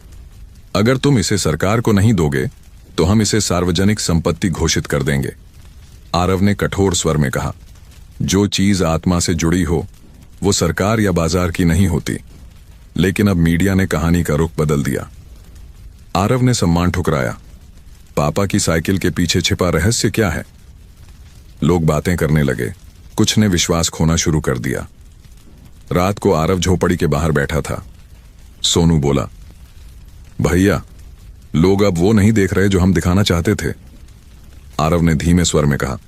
A: अगर तुम इसे सरकार को नहीं दोगे तो हम इसे सार्वजनिक संपत्ति घोषित कर देंगे। आरव ने कठोर स्वर में कहा, जो चीज आत्मा से जुड़ी हो वो सरकार या बाजार की नहीं होती। लेकिन अब मीडिया ने कहानी का रुख बदल दिया। आरव ने सम्मान ठुकराया। पापा की साइकिल के पीछे छिपा रहस्य क्या है? लोग बातें करने लगे, कुछ ने विश्वास खोना शुरू कर दिया। रात को आरव झोपड़ी के बाहर बैठा था। सोनू बोला, भैया लोग अब वो नहीं देख रहे जो हम दिखाना चाहते थे। आरव ने धीमे स्वर में कहा,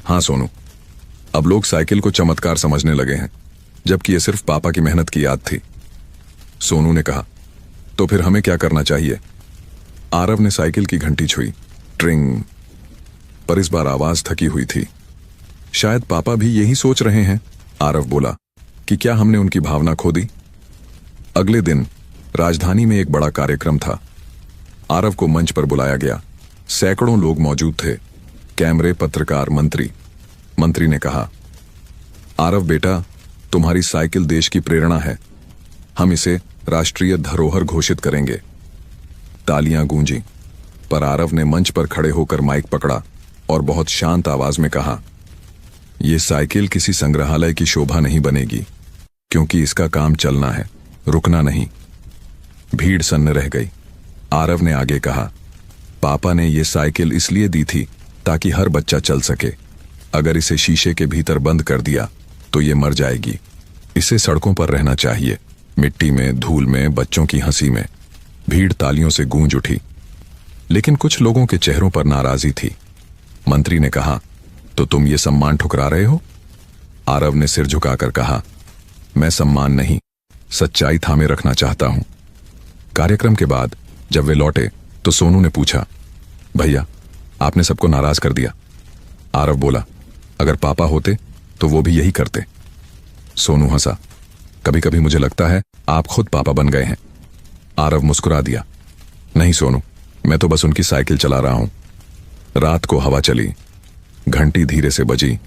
A: हां सोनू, अब लोग साइकिल को चमत्कार समझने लगे हैं, जबकि यह सिर्फ पापा की मेहनत की याद थी। सोनू ने कहा, तो फिर हमें क्या करना चाहिए? आरव ने साइकिल की घंटी छुई, ट्रिंग, पर इस बार आवाज थकी हुई थी। शायद पापा भी यही सोच रहे हैं। आरव बोला कि क्या हमने उनकी भावना खो दी? अगले दिन राजधानी में एक बड़ा कार्यक्रम था। आरव को मंच पर बुलाया गया। सैकड़ों लोग मौजूद थे, कैमरे, पत्रकार, मंत्री। मंत्री ने कहा, आरव बेटा, तुम्हारी साइकिल देश की प्रेरणा है। हम इसे राष्ट्रीय धरोहर घोषित करेंगे। तालियां गूंजी, पर आरव ने मंच पर खड़े होकर माइक पकड़ा और बहुत शांत आवाज में कहा, यह साइकिल किसी संग्रहालय की शोभा नहीं बनेगी, क्योंकि इसका काम चलना है, रुकना नहीं। भीड़ सन्न रह गई। आरव ने आगे कहा, पापा ने यह साइकिल इसलिए दी थी ताकि हर बच्चा चल सके। अगर इसे शीशे के भीतर बंद कर दिया तो ये मर जाएगी। इसे सड़कों पर रहना चाहिए, मिट्टी में, धूल में, बच्चों की हंसी में। भीड़ तालियों से गूंज उठी, लेकिन कुछ लोगों के चेहरों पर नाराजगी थी। मंत्री ने कहा, तो तुम ये सम्मान ठुकरा रहे हो? आरव ने सिर झुकाकर कहा, मैं सम्मान नहीं, सच्चाई थामे रखना चाहता हूं। कार्यक्रम के बाद जब वे लौटे तो सोनू ने पूछा, भैया आपने सबको नाराज कर दिया। आरव बोला, अगर पापा होते तो वो भी यही करते। सोनू हंसा, कभी कभी मुझे लगता है आप खुद पापा बन गए हैं। आरव मुस्कुरा दिया, नहीं सोनू, मैं तो बस उनकी साइकिल चला रहा हूं। रात को हवा चली, घंटी धीरे से बजी,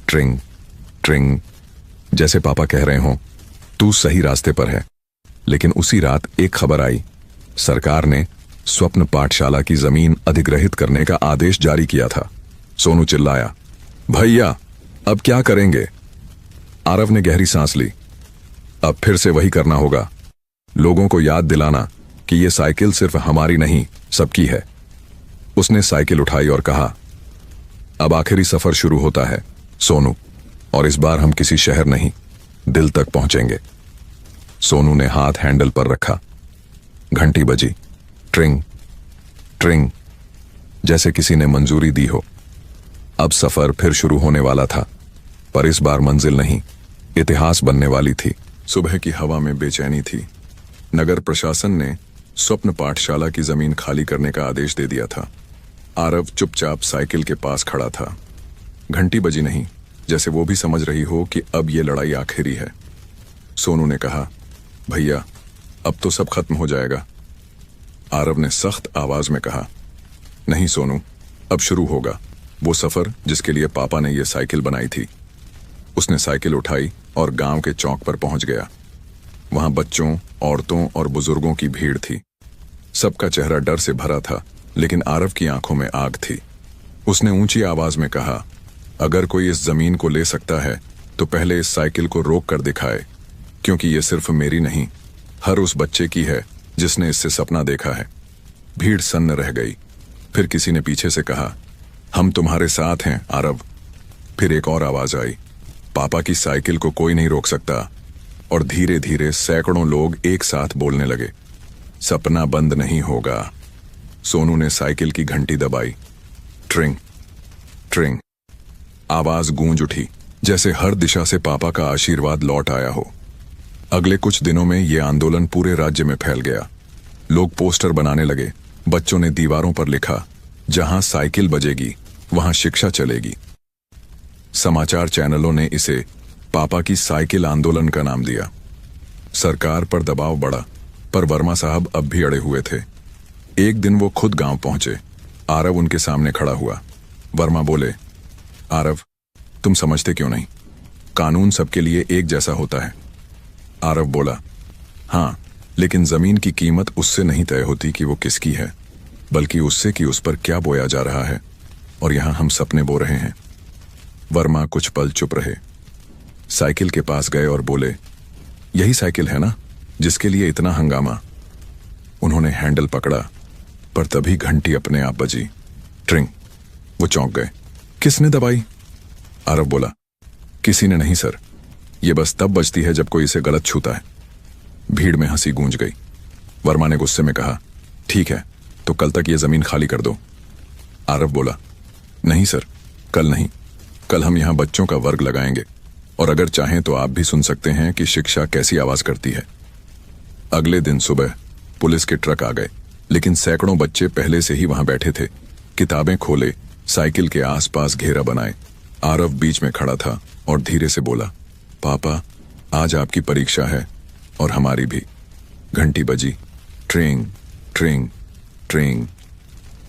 A: ट्रिंग ट्रिंग, जैसे पापा कह रहे हों, तू सही रास्ते पर है। लेकिन उसी रात एक खबर आई, सरकार ने स्वप्न पाठशाला की जमीन अधिग्रहित करने का आदेश जारी किया था। सोनू चिल्लाया, भैया अब क्या करेंगे? आरव ने गहरी सांस ली, अब फिर से वही करना होगा, लोगों को याद दिलाना कि यह साइकिल सिर्फ हमारी नहीं, सबकी है। उसने साइकिल उठाई और कहा, अब आखिरी सफर शुरू होता है सोनू, और इस बार हम किसी शहर नहीं, दिल तक पहुंचेंगे। सोनू ने हाथ हैंडल पर रखा। घंटी बजी, ट्रिंग ट्रिंग, जैसे किसी ने मंजूरी दी हो। अब सफर फिर शुरू होने वाला था, पर इस बार मंजिल नहीं, इतिहास बनने वाली थी। सुबह की हवा में बेचैनी थी। नगर प्रशासन ने स्वप्न पाठशाला की जमीन खाली करने का आदेश दे दिया था। आरव चुपचाप साइकिल के पास खड़ा था। घंटी बजी नहीं, जैसे वो भी समझ रही हो कि अब ये लड़ाई आखिरी है। सोनू ने कहा, भैया अब तो सब खत्म हो जाएगा। आरव ने सख्त आवाज में कहा, नहीं सोनू, अब शुरू होगा वो सफर जिसके लिए पापा ने यह साइकिल बनाई थी। उसने साइकिल उठाई और गांव के चौक पर पहुंच गया। वहां बच्चों, औरतों और बुजुर्गों की भीड़ थी। सबका चेहरा डर से भरा था, लेकिन आरव की आंखों में आग थी। उसने ऊंची आवाज में कहा, अगर कोई इस जमीन को ले सकता है तो पहले इस साइकिल को रोक कर दिखाए, क्योंकि यह सिर्फ मेरी नहीं, हर उस बच्चे की है जिसने इससे सपना देखा है। भीड़ सन्न रह गई। फिर किसी ने पीछे से कहा, हम तुम्हारे साथ हैं आरव। फिर एक और आवाज आई, पापा की साइकिल को कोई नहीं रोक सकता। और धीरे धीरे सैकड़ों लोग एक साथ बोलने लगे, सपना बंद नहीं होगा। सोनू ने साइकिल की घंटी दबाई। ट्रिंग ट्रिंग आवाज गूंज उठी, जैसे हर दिशा से पापा का आशीर्वाद लौट आया हो। अगले कुछ दिनों में यह आंदोलन पूरे राज्य में फैल गया। लोग पोस्टर बनाने लगे। बच्चों ने दीवारों पर लिखा, जहां साइकिल बजेगी वहां शिक्षा चलेगी। समाचार चैनलों ने इसे पापा की साइकिल आंदोलन का नाम दिया। सरकार पर दबाव बढ़ा, पर वर्मा साहब अब भी अड़े हुए थे। एक दिन वो खुद गांव पहुंचे। आरव उनके सामने खड़ा हुआ। वर्मा बोले, आरव, तुम समझते क्यों नहीं? कानून सबके लिए एक जैसा होता है। आरव बोला, हाँ, लेकिन जमीन की कीमत उससे नहीं तय होती कि वो किसकी है, बल्कि उससे कि उस पर क्या बोया जा रहा है। और यहां हम सपने बो रहे हैं। वर्मा कुछ पल चुप रहे। साइकिल के पास गए और बोले, यही साइकिल है ना जिसके लिए इतना हंगामा? उन्होंने हैंडल पकड़ा, पर तभी घंटी अपने आप बजी। ट्रिंग। वो चौंक गए। किसने दबाई? आरव बोला, किसी ने नहीं सर, ये बस तब बजती है जब कोई इसे गलत छूता है। भीड़ में हंसी गूंज गई। वर्मा ने गुस्से में कहा, ठीक है, तो कल तक ये जमीन खाली कर दो। आरव बोला, नहीं सर, कल नहीं, कल हम यहां बच्चों का वर्ग लगाएंगे, और अगर चाहें तो आप भी सुन सकते हैं कि शिक्षा कैसी आवाज करती है। अगले दिन सुबह पुलिस के ट्रक आ गए, लेकिन सैकड़ों बच्चे पहले से ही वहां बैठे थे। किताबें खोले, साइकिल के आसपास घेरा बनाए। आरव बीच में खड़ा था और धीरे से बोला, पापा, आज आपकी परीक्षा है और हमारी भी। घंटी बजी। ट्रिंग ट्रिंग ट्रिंग।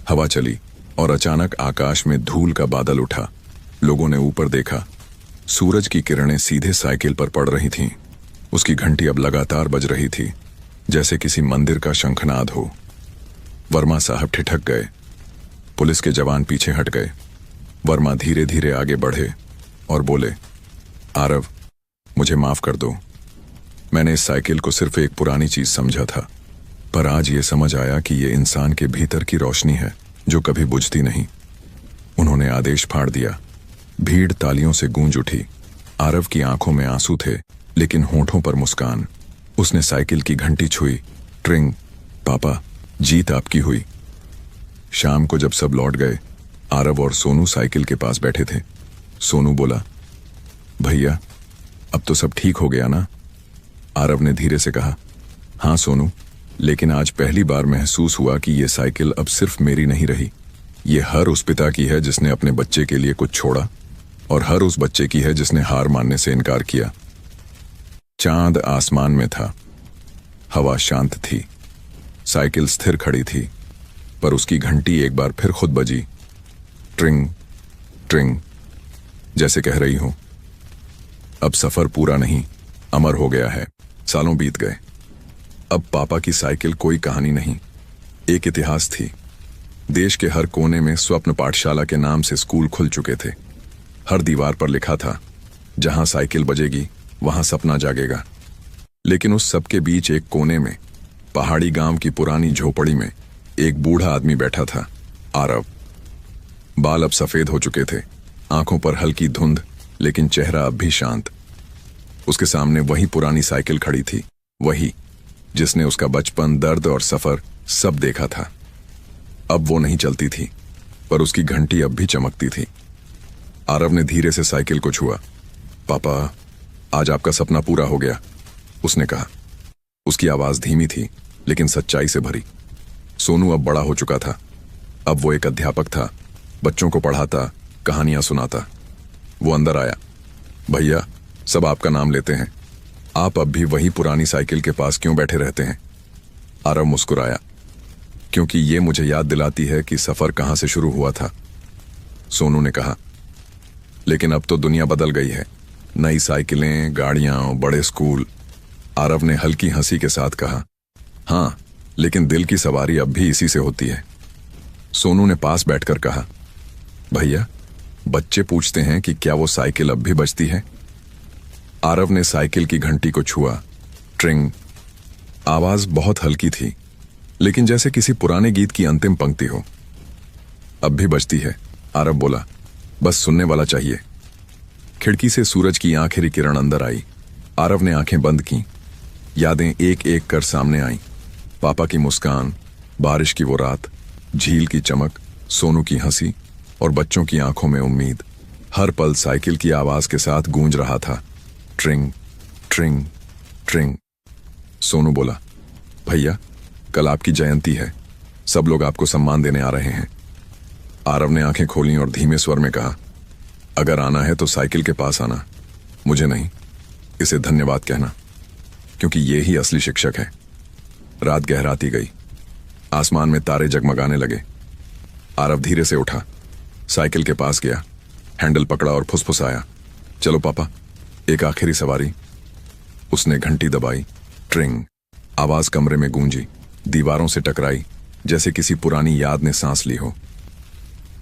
A: हवा चली और अचानक आकाश में धूल का बादल उठा। लोगों ने ऊपर देखा। सूरज की किरणें सीधे साइकिल पर पड़ रही थीं। उसकी घंटी अब लगातार बज रही थी, जैसे किसी मंदिर का शंखनाद हो। वर्मा साहब ठिठक गए। पुलिस के जवान पीछे हट गए। वर्मा धीरे धीरे आगे बढ़े और बोले, आरव, मुझे माफ कर दो। मैंने इस साइकिल को सिर्फ एक पुरानी चीज समझा था, पर आज ये समझ आया कि ये इंसान के भीतर की रोशनी है जो कभी बुझती नहीं। उन्होंने आदेश फाड़ दिया। भीड़ तालियों से गूंज उठी। आरव की आंखों में आंसू थे, लेकिन होठों पर मुस्कान। उसने साइकिल की घंटी छुई। ट्रिंग। पापा, जीत आपकी हुई। शाम को जब सब लौट गए, आरव और सोनू साइकिल के पास बैठे थे। सोनू बोला, भैया, अब तो सब ठीक हो गया ना? आरव ने धीरे से कहा, हाँ सोनू, लेकिन आज पहली बार महसूस हुआ कि ये साइकिल अब सिर्फ मेरी नहीं रही। ये हर उस पिता की है जिसने अपने बच्चे के लिए कुछ छोड़ा, और हर उस बच्चे की है जिसने हार मानने से इनकार किया। चांद आसमान में था। हवा शांत थी। साइकिल स्थिर खड़ी थी, पर उसकी घंटी एक बार फिर खुद बजी। ट्रिंग ट्रिंग, जैसे कह रही हो, अब सफर पूरा नहीं, अमर हो गया है। सालों बीत गए। अब पापा की साइकिल कोई कहानी नहीं, एक इतिहास थी। देश के हर कोने में स्वप्न पाठशाला के नाम से स्कूल खुल चुके थे। हर दीवार पर लिखा था, जहां साइकिल बजेगी वहां सपना जागेगा। लेकिन उस सब के बीच एक कोने में, पहाड़ी गांव की पुरानी झोपड़ी में, एक बूढ़ा आदमी बैठा था, आरव। बाल अब सफेद हो चुके थे, आंखों पर हल्की धुंध, लेकिन चेहरा अब भी शांत। उसके सामने वही पुरानी साइकिल खड़ी थी, वही जिसने उसका बचपन, दर्द और सफर सब देखा था। अब वो नहीं चलती थी, पर उसकी घंटी अब भी चमकती थी। आरव ने धीरे से साइकिल को छुआ। पापा, आज आपका सपना पूरा हो गया, उसने कहा। उसकी आवाज धीमी थी, लेकिन सच्चाई से भरी। सोनू अब बड़ा हो चुका था। अब वो एक अध्यापक था, बच्चों को पढ़ाता, कहानियां सुनाता। वो अंदर आया। भैया, सब आपका नाम लेते हैं, आप अब भी वही पुरानी साइकिल के पास क्यों बैठे रहते हैं? आरव मुस्कुराया, क्योंकि ये मुझे याद दिलाती है कि सफर कहां से शुरू हुआ था। सोनू ने कहा, लेकिन अब तो दुनिया बदल गई है, नई साइकिलें, गाड़ियां, बड़े स्कूल। आरव ने हल्की हंसी के साथ कहा, हाँ, लेकिन दिल की सवारी अब भी इसी से होती है। सोनू ने पास बैठकर कहा, भैया, बच्चे पूछते हैं कि क्या वो साइकिल अब भी बजती है? आरव ने साइकिल की घंटी को छुआ। ट्रिंग आवाज बहुत हल्की थी, लेकिन जैसे किसी पुराने गीत की अंतिम पंक्ति हो। अब भी बजती है, आरव बोला, बस सुनने वाला चाहिए। खिड़की से सूरज की आखिरी किरण अंदर आई। आरव ने आंखें बंद की। यादें एक एक कर सामने आईं। पापा की मुस्कान, बारिश की वो रात, झील की चमक, सोनू की हंसी और बच्चों की आंखों में उम्मीद। हर पल साइकिल की आवाज के साथ गूंज रहा था। ट्रिंग ट्रिंग ट्रिंग। सोनू बोला, भैया कल आपकी जयंती है, सब लोग आपको सम्मान देने आ रहे हैं। आरव ने आंखें खोलीं और धीमे स्वर में कहा, अगर आना है तो साइकिल के पास आना, मुझे नहीं। इसे धन्यवाद कहना, क्योंकि ये ही असली शिक्षक है। रात गहराती गई। आसमान में तारे जगमगाने लगे। आरव धीरे से उठा, साइकिल के पास गया, हैंडल पकड़ा और फुसफुसाया, चलो पापा, एक आखिरी सवारी। उसने घंटी दबाई। ट्रिंग। आवाज कमरे में गूंजी, दीवारों से टकराई, जैसे किसी पुरानी याद ने सांस ली हो।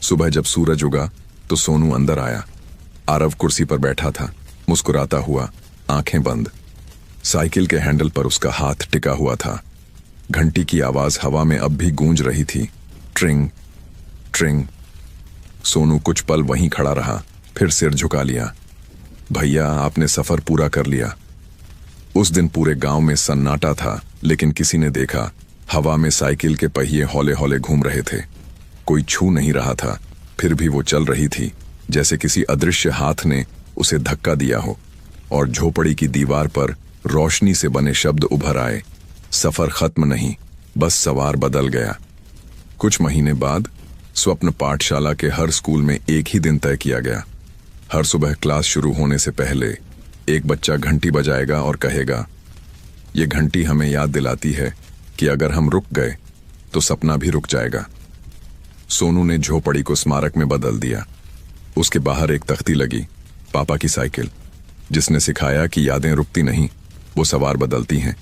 A: सुबह जब सूरज उगा तो सोनू अंदर आया। आरव कुर्सी पर बैठा था, मुस्कुराता हुआ, आंखें बंद। साइकिल के हैंडल पर उसका हाथ टिका हुआ था। घंटी की आवाज हवा में अब भी गूंज रही थी। ट्रिंग ट्रिंग। सोनू कुछ पल वहीं खड़ा रहा, फिर सिर झुका लिया। भैया आपने सफर पूरा कर लिया। उस दिन पूरे गांव में सन्नाटा था, लेकिन किसी ने देखा, हवा में साइकिल के पहिए हौले हौले घूम रहे थे। कोई छू नहीं रहा था, फिर भी वो चल रही थी, जैसे किसी अदृश्य हाथ ने उसे धक्का दिया हो। और झोपड़ी की दीवार पर रोशनी से बने शब्द उभर आए, सफर खत्म नहीं, बस सवार बदल गया। कुछ महीने बाद स्वप्न पाठशाला के हर स्कूल में एक ही दिन तय किया गया। हर सुबह क्लास शुरू होने से पहले एक बच्चा घंटी बजाएगा और कहेगा, ये घंटी हमें याद दिलाती है कि अगर हम रुक गए तो सपना भी रुक जाएगा। सोनू ने झोपड़ी को स्मारक में बदल दिया। उसके बाहर एक तख्ती लगी, पापा की साइकिल, जिसने सिखाया कि यादें रुकती नहीं, वो सवार बदलती हैं।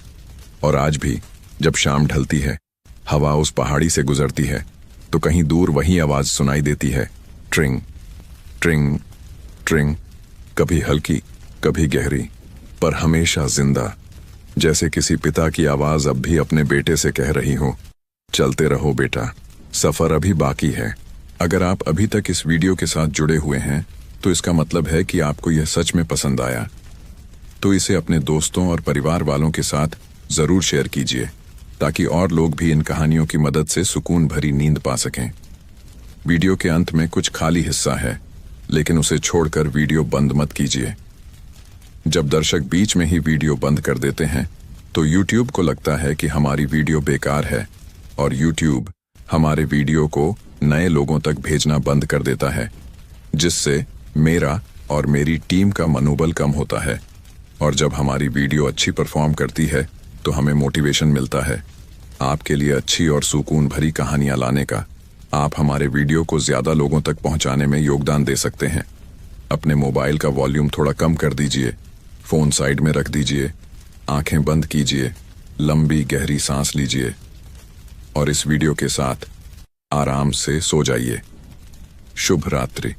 A: और आज भी जब शाम ढलती है, हवा उस पहाड़ी से गुजरती है, तो कहीं दूर वही आवाज सुनाई देती है, ट्रिंग ट्रिंग ट्रिंग। कभी हल्की, कभी गहरी, पर हमेशा जिंदा, जैसे किसी पिता की आवाज अब भी अपने बेटे से कह रही हो, चलते रहो बेटा, सफर अभी बाकी है। अगर आप अभी तक इस वीडियो के साथ जुड़े हुए हैं तो इसका मतलब है कि आपको यह सच में पसंद आया। तो इसे अपने दोस्तों और परिवार वालों के साथ जरूर शेयर कीजिए, ताकि और लोग भी इन कहानियों की मदद से सुकून भरी नींद पा सकें। वीडियो के अंत में कुछ खाली हिस्सा है, लेकिन उसे छोड़कर वीडियो बंद मत कीजिए। जब दर्शक बीच में ही वीडियो बंद कर देते हैं तो YouTube को लगता है कि हमारी वीडियो बेकार है, और YouTube हमारे वीडियो को नए लोगों तक भेजना बंद कर देता है, जिससे मेरा और मेरी टीम का मनोबल कम होता है। और जब हमारी वीडियो अच्छी परफॉर्म करती है तो हमें मोटिवेशन मिलता है आपके लिए अच्छी और सुकून भरी कहानियां लाने का। आप हमारे वीडियो को ज्यादा लोगों तक पहुंचाने में योगदान दे सकते हैं। अपने मोबाइल का वॉल्यूम थोड़ा कम कर दीजिए, फोन साइड में रख दीजिए, आंखें बंद कीजिए, लंबी गहरी सांस लीजिए और इस वीडियो के साथ आराम से सो जाइए। शुभ रात्रि।